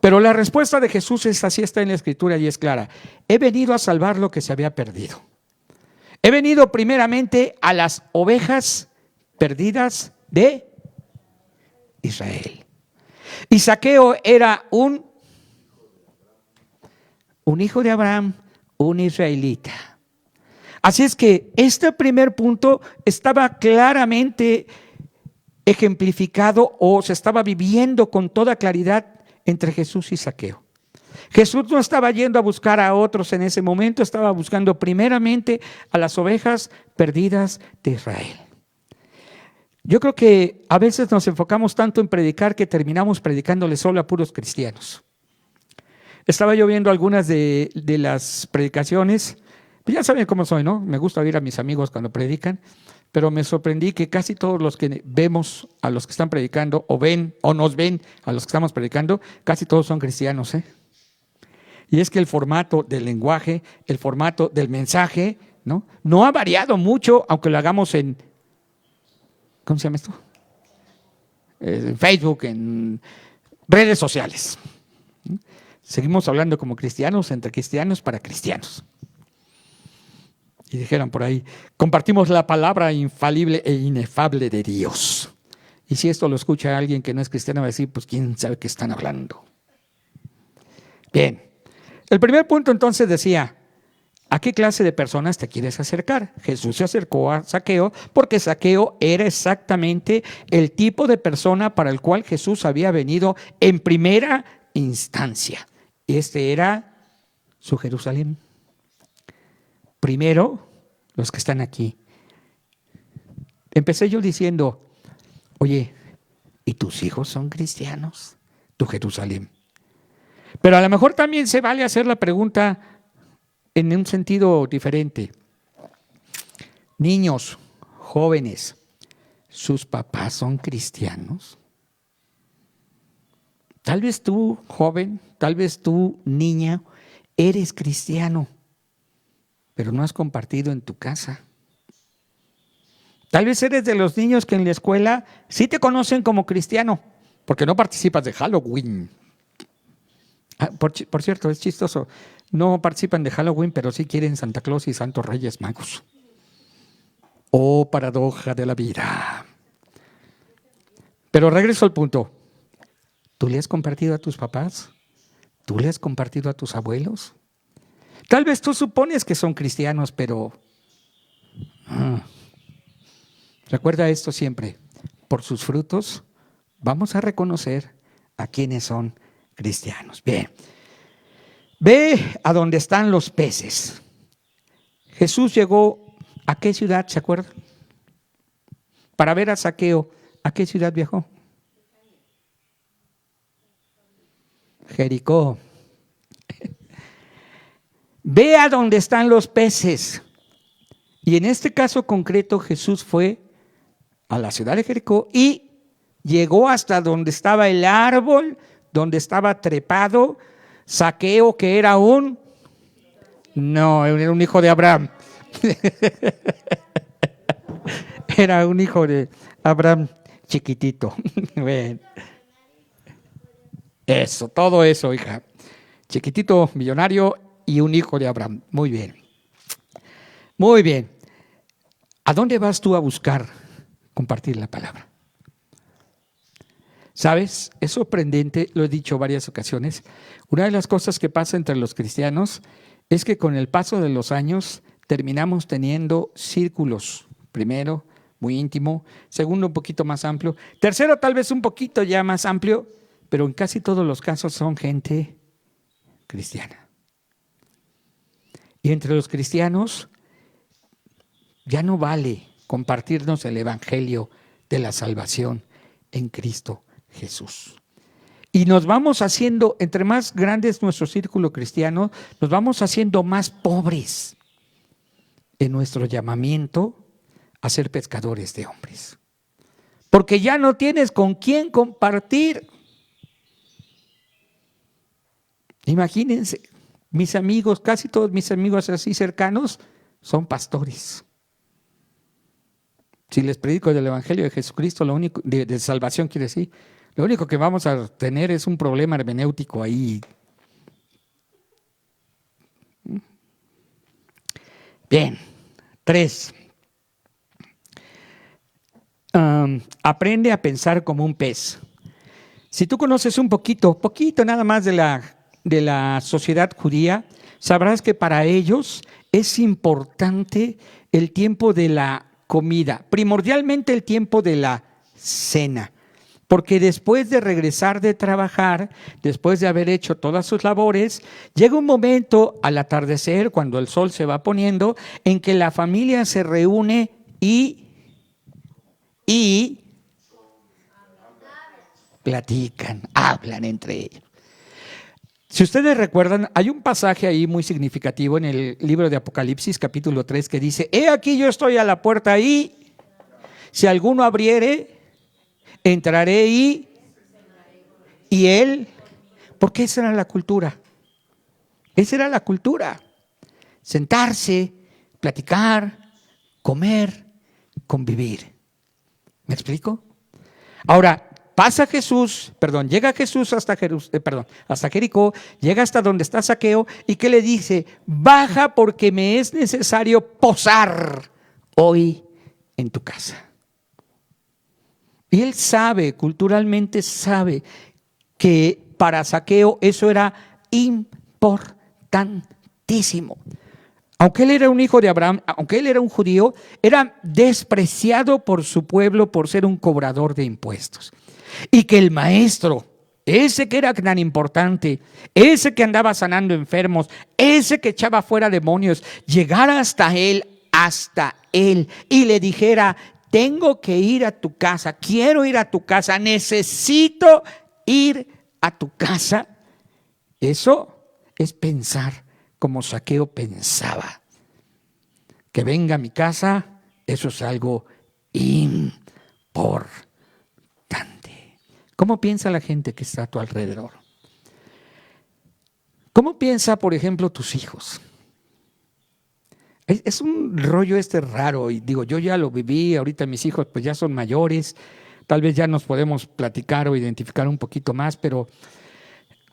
Pero la respuesta de Jesús así está en la Escritura y es clara. He venido a salvar lo que se había perdido. He venido primeramente a las ovejas perdidas de Israel. Y Zaqueo era un hijo de Abraham, un israelita. Así es que este primer punto estaba claramente ejemplificado o se estaba viviendo con toda claridad entre Jesús y Zaqueo. Jesús no estaba yendo a buscar a otros en ese momento, estaba buscando primeramente a las ovejas perdidas de Israel. Yo creo que a veces nos enfocamos tanto en predicar que terminamos predicándole solo a puros cristianos. Estaba yo viendo algunas de las predicaciones, pues ya saben cómo soy, ¿no? Me gusta oír a mis amigos cuando predican, pero me sorprendí que casi todos los que vemos a los que están predicando o nos ven a los que estamos predicando, casi todos son cristianos, Y es que el formato del lenguaje, el formato del mensaje, no ha variado mucho, aunque lo hagamos en, ¿cómo se llama esto? En Facebook, en redes sociales. Seguimos hablando como cristianos, entre cristianos, para cristianos. Y dijeron por ahí, compartimos la palabra infalible e inefable de Dios. Y si esto lo escucha alguien que no es cristiano, va a decir, pues quién sabe qué están hablando. Bien, el primer punto entonces decía, ¿a qué clase de personas te quieres acercar? Jesús se acercó a Zaqueo porque Zaqueo era exactamente el tipo de persona para el cual Jesús había venido en primera instancia. Este era su Jerusalén. Primero, los que están aquí. Empecé yo diciendo, oye, ¿y tus hijos son cristianos? Tu Jerusalén. Pero a lo mejor también se vale hacer la pregunta en un sentido diferente. Niños, jóvenes, ¿sus papás son cristianos? Tal vez tú, joven, tal vez tú, niña, eres cristiano, pero no has compartido en tu casa. Tal vez eres de los niños que en la escuela sí te conocen como cristiano, porque no participas de Halloween. Por cierto, es chistoso. No participan de Halloween, pero sí quieren Santa Claus y Santos Reyes Magos. Oh, paradoja de la vida. Pero regreso al punto. ¿Tú le has compartido a tus papás? ¿Tú le has compartido a tus abuelos? Tal vez tú supones que son cristianos, pero recuerda esto siempre. Por sus frutos vamos a reconocer a quienes son cristianos. Bien. Ve a donde están los peces. Jesús llegó ¿a qué ciudad, se acuerdan? Para ver a Zaqueo, ¿a qué ciudad viajó? Jericó. Ve a donde están los peces. Y en este caso concreto, Jesús fue a la ciudad de Jericó y llegó hasta donde estaba el árbol, donde estaba trepado Zaqueo, que era era un hijo de Abraham. Era un hijo de Abraham chiquitito. Bueno. Eso, todo eso, hija. Chiquitito, millonario y un hijo de Abraham. Muy bien. Muy bien. ¿A dónde vas tú a buscar compartir la palabra? ¿Sabes? Es sorprendente, lo he dicho varias ocasiones. Una de las cosas que pasa entre los cristianos es que con el paso de los años terminamos teniendo círculos. Primero, muy íntimo. Segundo, un poquito más amplio. Tercero, tal vez un poquito ya más amplio. Pero en casi todos los casos son gente cristiana. Y entre los cristianos ya no vale compartirnos el evangelio de la salvación en Cristo Jesús. Y nos vamos haciendo, entre más grande es nuestro círculo cristiano, nos vamos haciendo más pobres en nuestro llamamiento a ser pescadores de hombres. Porque ya no tienes con quién compartir. Imagínense, mis amigos, casi todos mis amigos así cercanos son pastores. Si les predico del Evangelio de Jesucristo, lo único de salvación quiere decir, lo único que vamos a tener es un problema hermenéutico ahí. Bien, 3. Aprende a pensar como un pez. Si tú conoces un poquito nada más de la sociedad judía, sabrás que para ellos es importante el tiempo de la comida, primordialmente el tiempo de la cena, porque después de regresar de trabajar, después de haber hecho todas sus labores, llega un momento al atardecer, cuando el sol se va poniendo, en que la familia se reúne y platican, hablan entre ellos. Si ustedes recuerdan, hay un pasaje ahí muy significativo en el libro de Apocalipsis, capítulo 3, que dice: he aquí yo estoy a la puerta y si alguno abriere, entraré y él, porque esa era la cultura. Esa era la cultura. Sentarse, platicar, comer, convivir. ¿Me explico? Ahora, llega Jesús hasta Jericó, llega hasta donde está Zaqueo, y ¿qué le dice? Baja, porque me es necesario posar hoy en tu casa. Y él sabe, culturalmente sabe, que para Zaqueo eso era importantísimo. Aunque él era un hijo de Abraham, aunque él era un judío, era despreciado por su pueblo por ser un cobrador de impuestos. Y que el maestro, ese que era tan importante, ese que andaba sanando enfermos, ese que echaba fuera demonios, llegara hasta él, y le dijera: tengo que ir a tu casa, quiero ir a tu casa, necesito ir a tu casa. Eso es pensar como Zaqueo pensaba. Que venga a mi casa, eso es algo importante. ¿Cómo piensa la gente que está a tu alrededor? ¿Cómo piensa, por ejemplo, tus hijos? Es un rollo raro, y digo, yo ya lo viví, ahorita mis hijos pues ya son mayores, tal vez ya nos podemos platicar o identificar un poquito más, pero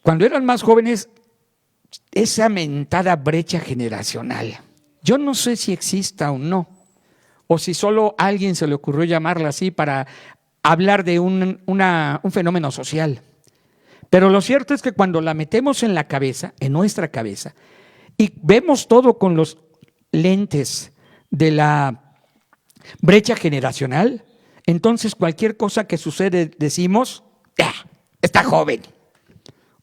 cuando eran más jóvenes, esa mentada brecha generacional. Yo no sé si exista o no, o si solo a alguien se le ocurrió llamarla así para hablar de un fenómeno social. Pero lo cierto es que cuando la metemos en la cabeza, en nuestra cabeza, y vemos todo con los lentes de la brecha generacional, entonces cualquier cosa que sucede decimos, está joven.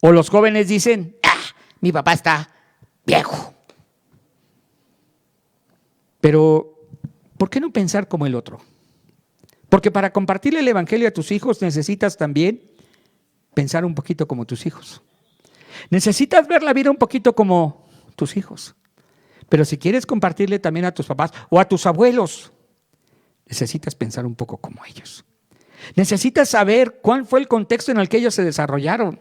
O los jóvenes dicen, mi papá está viejo. Pero, ¿por qué no pensar como el otro? Porque para compartirle el evangelio a tus hijos necesitas también pensar un poquito como tus hijos. Necesitas ver la vida un poquito como tus hijos. Pero si quieres compartirle también a tus papás o a tus abuelos, necesitas pensar un poco como ellos. Necesitas saber cuál fue el contexto en el que ellos se desarrollaron.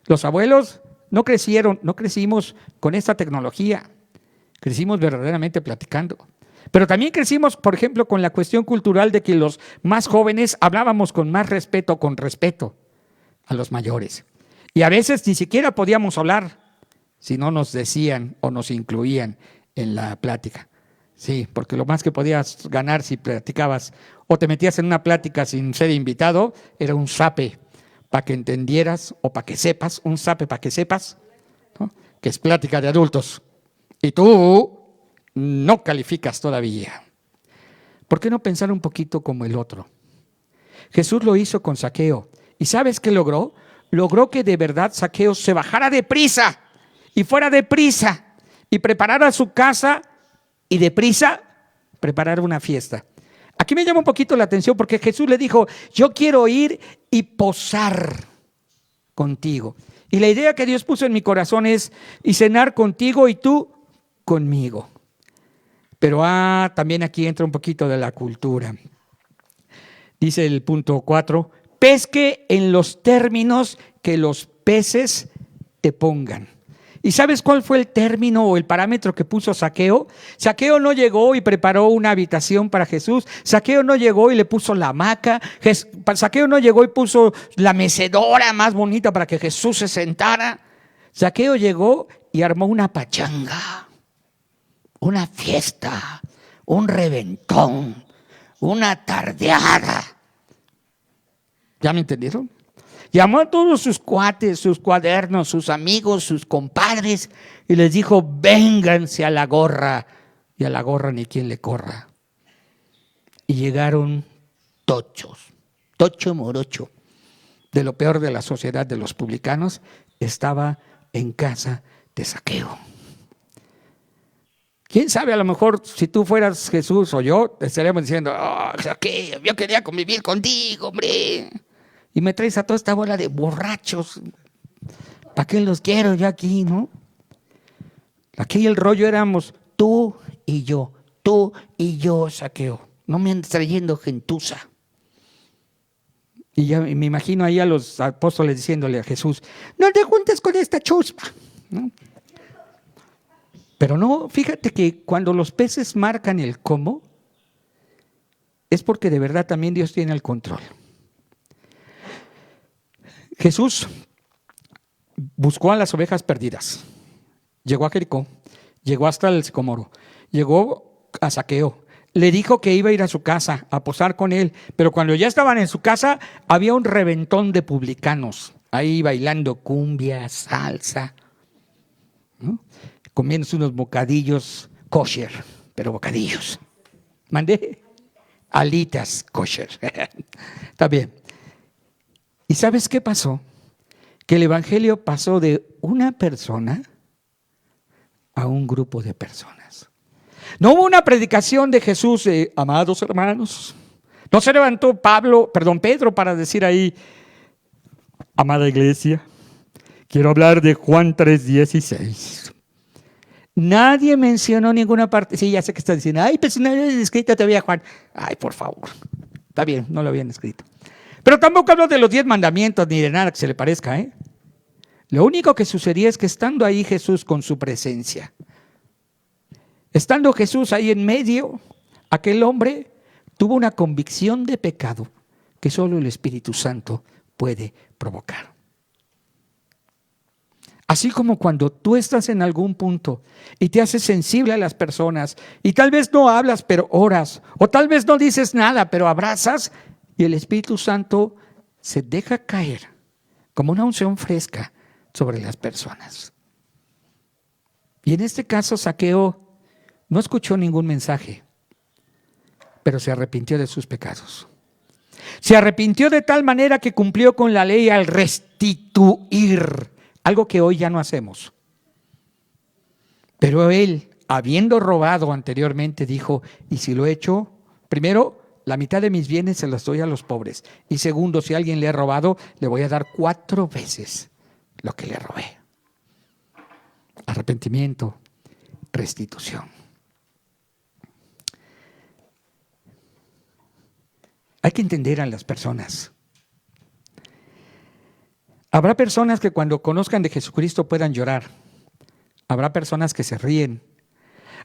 Los abuelos no crecimos con esta tecnología. Crecimos verdaderamente platicando. Pero también crecimos, por ejemplo, con la cuestión cultural de que los más jóvenes hablábamos con más respeto, con respeto a los mayores. Y a veces ni siquiera podíamos hablar si no nos decían o nos incluían en la plática. Sí, porque lo más que podías ganar si platicabas o te metías en una plática sin ser invitado era un zape para que entendieras o para que sepas, un zape para que sepas, ¿no? Que es plática de adultos. Y tú no calificas todavía. ¿Por qué no pensar un poquito como el otro? Jesús lo hizo con Zaqueo. ¿Y sabes qué logró? Logró que de verdad Zaqueo se bajara deprisa y fuera deprisa y preparara su casa y deprisa preparar una fiesta. Aquí me llama un poquito la atención porque Jesús le dijo, yo quiero ir y posar contigo. Y la idea que Dios puso en mi corazón es y cenar contigo y tú conmigo. Pero también aquí entra un poquito de la cultura. Dice el punto 4, pesque en los términos que los peces te pongan. ¿Y sabes cuál fue el término o el parámetro que puso Zaqueo? Zaqueo no llegó y preparó una habitación para Jesús. Zaqueo no llegó y le puso la hamaca. Zaqueo no llegó y puso la mecedora más bonita para que Jesús se sentara. Zaqueo llegó y armó una pachanga, una fiesta, un reventón, una tardeada. ¿Ya me entendieron? Llamó a todos sus cuates, sus cuadernos, sus amigos, sus compadres y les dijo, vénganse a la gorra. Y a la gorra ni quien le corra. Y llegaron tochos, tocho morocho. De lo peor de la sociedad de los publicanos, estaba en casa de Zaqueo. ¿Quién sabe? A lo mejor si tú fueras Jesús o yo, estaríamos diciendo, Zaqueo, yo quería convivir contigo, hombre. Y me traes a toda esta bola de borrachos. ¿Para qué los quiero yo aquí, no? Aquí el rollo éramos tú y yo, Zaqueo. No me andes trayendo gentuza. Y ya me imagino ahí a los apóstoles diciéndole a Jesús, no te juntes con esta chuspa, ¿no? Pero no, fíjate que cuando los peces marcan el cómo, es porque de verdad también Dios tiene el control. Jesús buscó a las ovejas perdidas, llegó a Jericó, llegó hasta el sicómoro, llegó a Zaqueo, le dijo que iba a ir a su casa a posar con él, pero cuando ya estaban en su casa había un reventón de publicanos, ahí bailando cumbia, salsa, ¿no? Comiéndose unos bocadillos kosher, pero bocadillos. ¿Mandé? Alitas kosher. Está bien. ¿Y sabes qué pasó? Que el evangelio pasó de una persona a un grupo de personas. No hubo una predicación de Jesús de amados hermanos. No se levantó Pedro para decir ahí, amada iglesia, quiero hablar de Juan 3:16. Nadie mencionó ninguna parte. Sí, ya sé que está diciendo, ay, pues no habían escrito todavía Juan. Ay, por favor. Está bien, no lo habían escrito. Pero tampoco habló de los 10 mandamientos ni de nada que se le parezca, ¿eh? Lo único que sucedía es que estando ahí Jesús con su presencia, estando Jesús ahí en medio, aquel hombre tuvo una convicción de pecado que solo el Espíritu Santo puede provocar. Así como cuando tú estás en algún punto y te haces sensible a las personas y tal vez no hablas pero oras, o tal vez no dices nada pero abrazas, y el Espíritu Santo se deja caer como una unción fresca sobre las personas. Y en este caso Zaqueo no escuchó ningún mensaje, pero se arrepintió de sus pecados. Se arrepintió de tal manera que cumplió con la ley al restituir, algo que hoy ya no hacemos. Pero él, habiendo robado anteriormente, dijo, y si lo he hecho, primero, la mitad de mis bienes se los doy a los pobres. Y segundo, si alguien le ha robado, le voy a dar 4 veces lo que le robé. Arrepentimiento, restitución. Hay que entender a las personas. Habrá personas que cuando conozcan de Jesucristo puedan llorar. Habrá personas que se ríen.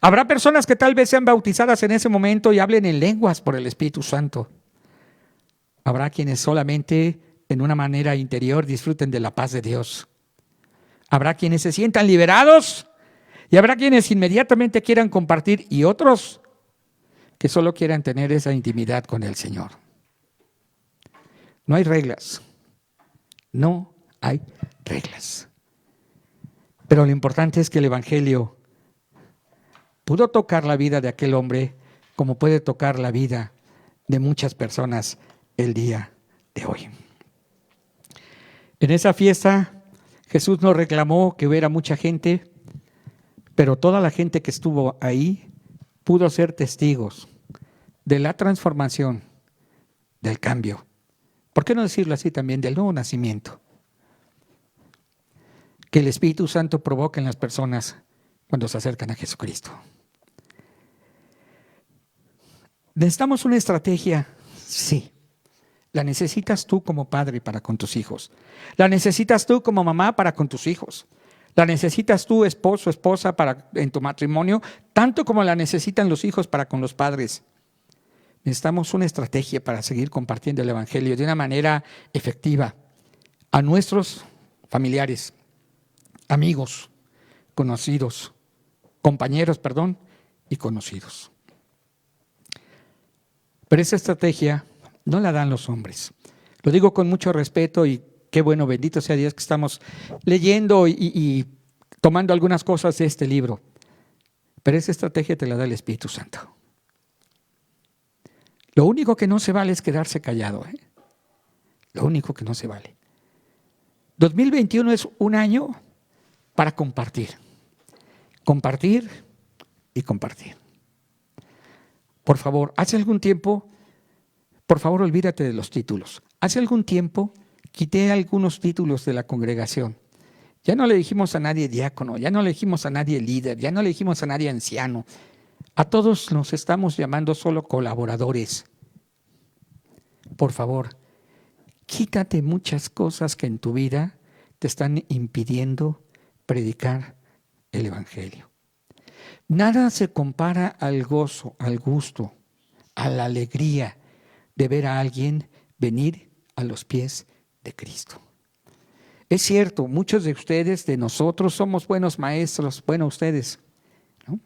Habrá personas que tal vez sean bautizadas en ese momento y hablen en lenguas por el Espíritu Santo. Habrá quienes solamente en una manera interior disfruten de la paz de Dios. Habrá quienes se sientan liberados y habrá quienes inmediatamente quieran compartir y otros que solo quieran tener esa intimidad con el Señor. No hay reglas. No hay reglas. Pero lo importante es que el Evangelio pudo tocar la vida de aquel hombre como puede tocar la vida de muchas personas el día de hoy. En esa fiesta Jesús no reclamó que hubiera mucha gente, pero toda la gente que estuvo ahí pudo ser testigos de la transformación, del cambio. ¿Por qué no decirlo así también? Del nuevo nacimiento que el Espíritu Santo provoca en las personas cuando se acercan a Jesucristo. ¿Necesitamos una estrategia? Sí. La necesitas tú como padre para con tus hijos. La necesitas tú como mamá para con tus hijos. La necesitas tú, esposo, esposa, en tu matrimonio, tanto como la necesitan los hijos para con los padres. Necesitamos una estrategia para seguir compartiendo el Evangelio de una manera efectiva a nuestros familiares, amigos, conocidos, compañeros, y conocidos. Pero esa estrategia no la dan los hombres. Lo digo con mucho respeto y qué bueno, bendito sea Dios que estamos leyendo y tomando algunas cosas de este libro. Pero esa estrategia te la da el Espíritu Santo. Lo único que no se vale es quedarse callado. Lo único que no se vale. 2021 es un año para compartir. Compartir y compartir. Por favor, hace algún tiempo, olvídate de los títulos. Hace algún tiempo quité algunos títulos de la congregación. Ya no le dijimos a nadie diácono, ya no le dijimos a nadie líder, ya no le dijimos a nadie anciano. A todos nos estamos llamando solo colaboradores. Por favor, quítate muchas cosas que en tu vida te están impidiendo predicar el Evangelio. Nada se compara al gozo, al gusto, a la alegría de ver a alguien venir a los pies de Cristo. Es cierto, muchos de ustedes, de nosotros, somos buenos maestros, bueno, ustedes, ¿no?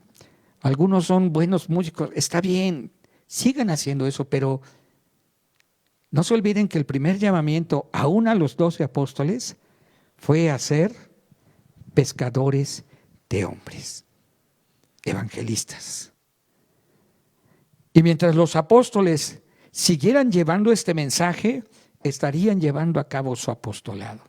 Algunos son buenos músicos, está bien, sigan haciendo eso, pero no se olviden que el primer llamamiento, aún a los 12 apóstoles, fue a ser pescadores de hombres, evangelistas. Y mientras los apóstoles siguieran llevando este mensaje, estarían llevando a cabo su apostolado.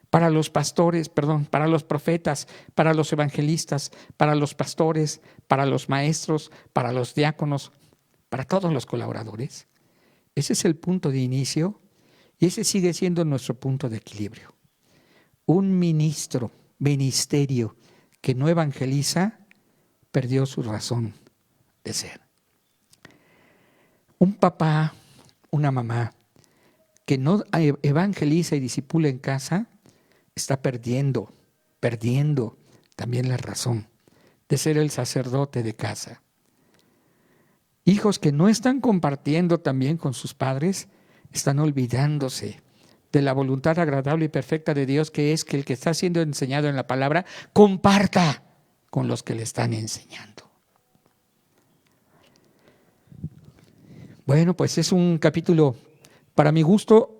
Para los pastores, para los profetas, para los evangelistas, para los pastores, para los maestros, para los diáconos, para todos los colaboradores. Ese es el punto de inicio y ese sigue siendo nuestro punto de equilibrio. Un ministerio que no evangeliza, perdió su razón de ser. Un papá, una mamá que no evangeliza y discipula en casa, está perdiendo también la razón de ser el sacerdote de casa. Hijos que no están compartiendo también con sus padres, están olvidándose de la voluntad agradable y perfecta de Dios, que es que el que está siendo enseñado en la palabra comparta con los que le están enseñando. Bueno, pues es un capítulo, para mi gusto,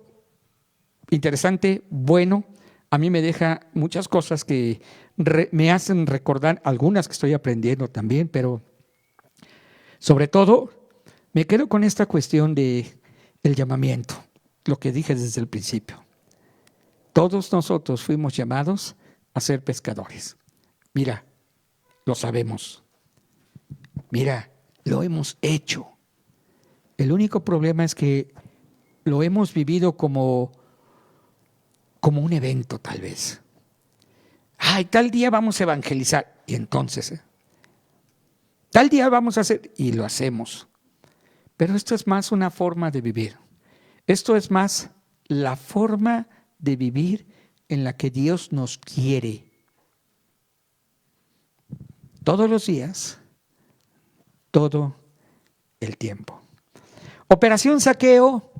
interesante, bueno. A mí me deja muchas cosas que me hacen recordar, algunas que estoy aprendiendo también, pero sobre todo me quedo con esta cuestión de el llamamiento, lo que dije desde el principio. Todos nosotros fuimos llamados a ser pescadores. Mira, lo sabemos. Mira, lo hemos hecho. El único problema es que lo hemos vivido como un evento, tal vez. Ay, tal día vamos a evangelizar. Y entonces, tal día vamos a hacer, y lo hacemos. Pero esto es más una forma de vivir. Esto es más la forma de vivir en la que Dios nos quiere. Todos los días, todo el tiempo. Operación Saqueo,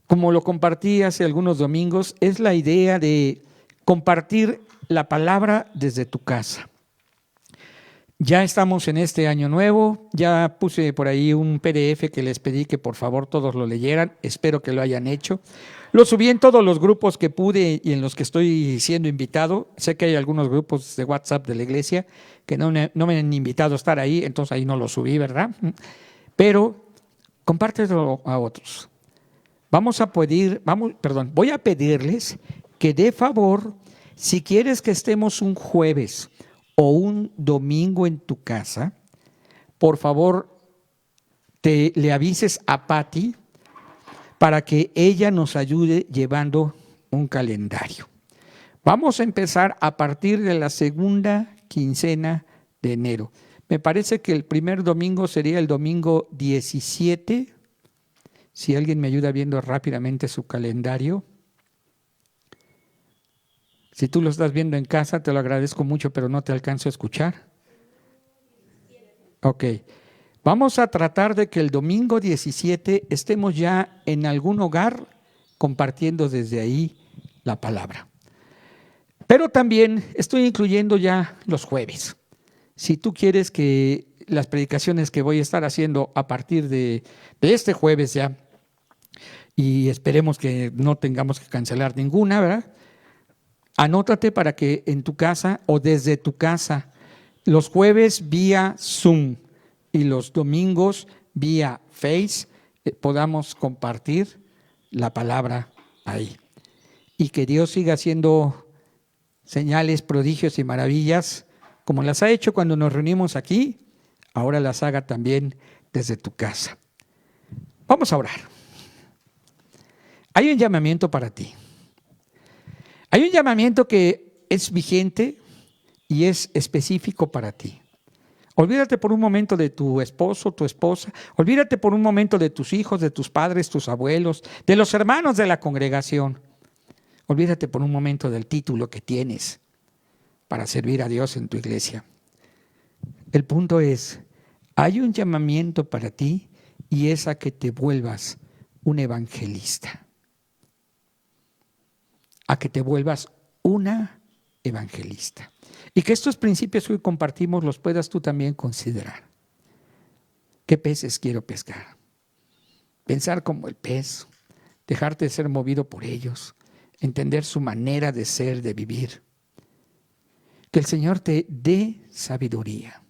como lo compartí hace algunos domingos, es la idea de compartir la palabra desde tu casa. Ya estamos en este año nuevo, ya puse por ahí un PDF que les pedí que por favor todos lo leyeran, espero que lo hayan hecho. Lo subí en todos los grupos que pude y en los que estoy siendo invitado. Sé que hay algunos grupos de WhatsApp de la iglesia que no me han invitado a estar ahí, entonces ahí no lo subí, ¿verdad? Pero compártelo a otros. Voy a pedirles que de favor, si quieres que estemos un jueves o un domingo en tu casa, por favor le avises a Patti para que ella nos ayude llevando un calendario. Vamos a empezar a partir de la segunda quincena de enero. Me parece que el primer domingo sería el domingo 17. Si alguien me ayuda viendo rápidamente su calendario. Si tú lo estás viendo en casa, te lo agradezco mucho, pero no te alcanzo a escuchar. Ok. Vamos a tratar de que el domingo 17 estemos ya en algún hogar compartiendo desde ahí la palabra. Pero también estoy incluyendo ya los jueves. Si tú quieres que las predicaciones que voy a estar haciendo a partir de este jueves ya, y esperemos que no tengamos que cancelar ninguna, ¿verdad? Anótate para que en tu casa o desde tu casa, los jueves vía Zoom y los domingos vía Face, podamos compartir la palabra ahí. Y que Dios siga haciendo señales, prodigios y maravillas, como las ha hecho cuando nos reunimos aquí, ahora las haga también desde tu casa. Vamos a orar. Hay un llamamiento para ti. Hay un llamamiento que es vigente y es específico para ti. Olvídate por un momento de tu esposo, tu esposa. Olvídate por un momento de tus hijos, de tus padres, tus abuelos, de los hermanos de la congregación. Olvídate por un momento del título que tienes para servir a Dios en tu iglesia. El punto es, hay un llamamiento para ti y es a que te vuelvas un evangelista. A que te vuelvas una evangelista. Y que estos principios que hoy compartimos los puedas tú también considerar. ¿Qué peces quiero pescar? Pensar como el pez, dejarte de ser movido por ellos, entender su manera de ser, de vivir. Que el Señor te dé sabiduría.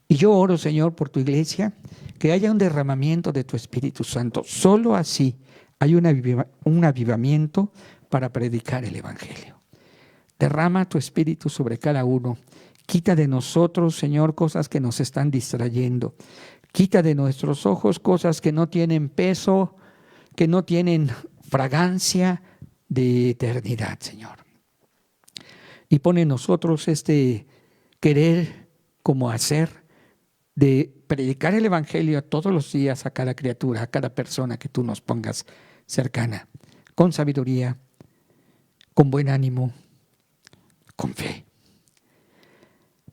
Y yo oro, Señor, por tu iglesia, que haya un derramamiento de tu Espíritu Santo. Solo así hay un avivamiento para predicar el Evangelio. Derrama tu Espíritu sobre cada uno. Quita de nosotros, Señor, cosas que nos están distrayendo. Quita de nuestros ojos cosas que no tienen peso, que no tienen fragancia de eternidad, Señor. Y pone en nosotros este querer como hacer de predicar el Evangelio todos los días a cada criatura, a cada persona que tú nos pongas cercana, con sabiduría, con buen ánimo, con fe.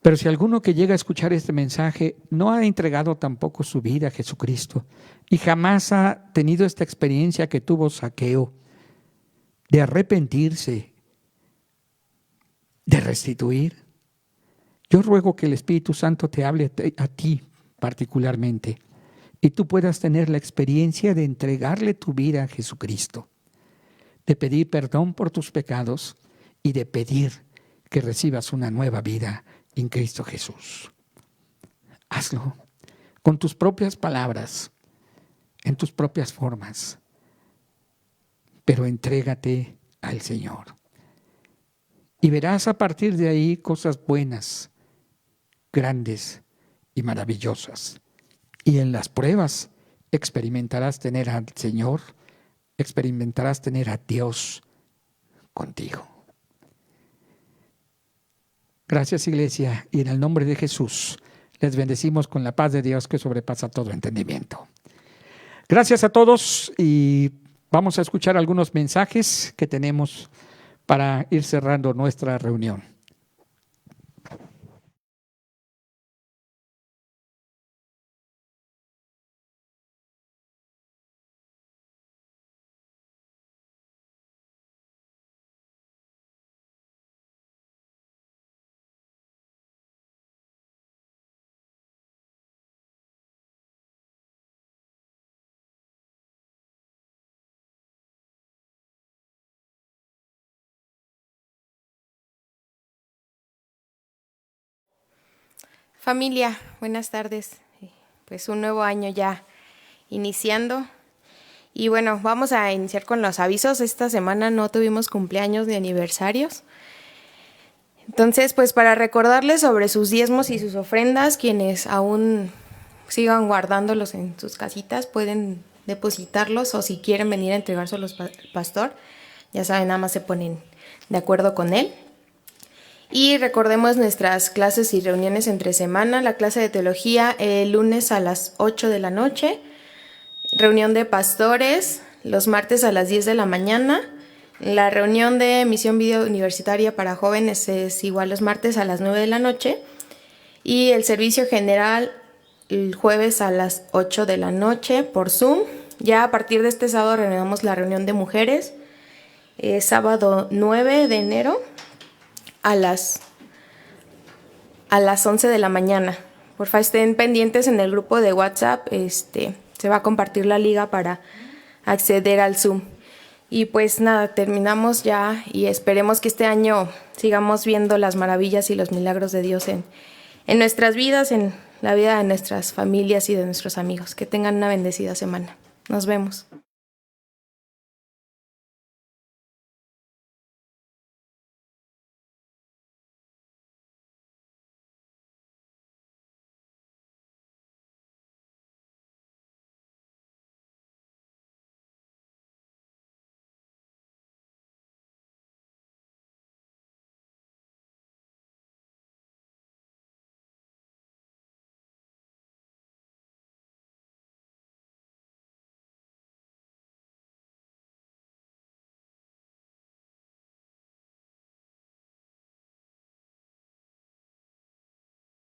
Pero si alguno que llega a escuchar este mensaje no ha entregado tampoco su vida a Jesucristo y jamás ha tenido esta experiencia que tuvo Zaqueo, de arrepentirse, de restituir, yo ruego que el Espíritu Santo te hable a ti particularmente y tú puedas tener la experiencia de entregarle tu vida a Jesucristo, de pedir perdón por tus pecados y de pedir que recibas una nueva vida en Cristo Jesús. Hazlo con tus propias palabras, en tus propias formas, pero entrégate al Señor. Y verás a partir de ahí cosas buenas, grandes y maravillosas. Y en las pruebas experimentarás tener al Señor, experimentarás tener a Dios contigo. Gracias, iglesia, y en el nombre de Jesús les bendecimos con la paz de Dios que sobrepasa todo entendimiento. Gracias a todos y vamos a escuchar algunos mensajes que tenemos para ir cerrando nuestra reunión. Familia, buenas tardes. Pues un nuevo año ya iniciando. Y bueno, vamos a iniciar con los avisos. Esta semana no tuvimos cumpleaños ni aniversarios. Entonces, pues para recordarles sobre sus diezmos y sus ofrendas, quienes aún sigan guardándolos en sus casitas, pueden depositarlos o si quieren venir a entregárselos al pastor, ya saben, nada más se ponen de acuerdo con él. Y recordemos nuestras clases y reuniones entre semana, la clase de teología el lunes a las 8 de la noche, reunión de pastores los martes a las 10 de la mañana, la reunión de misión video universitaria para jóvenes es igual los martes a las 9 de la noche y el servicio general el jueves a las 8 de la noche por Zoom. Ya a partir de este sábado reanudamos la reunión de mujeres, sábado 9 de enero. A las 11 de la mañana. Por favor, estén pendientes en el grupo de WhatsApp. Se va a compartir la liga para acceder al Zoom. Y pues nada, terminamos ya y esperemos que este año sigamos viendo las maravillas y los milagros de Dios en nuestras vidas, en la vida de nuestras familias y de nuestros amigos. Que tengan una bendecida semana. Nos vemos.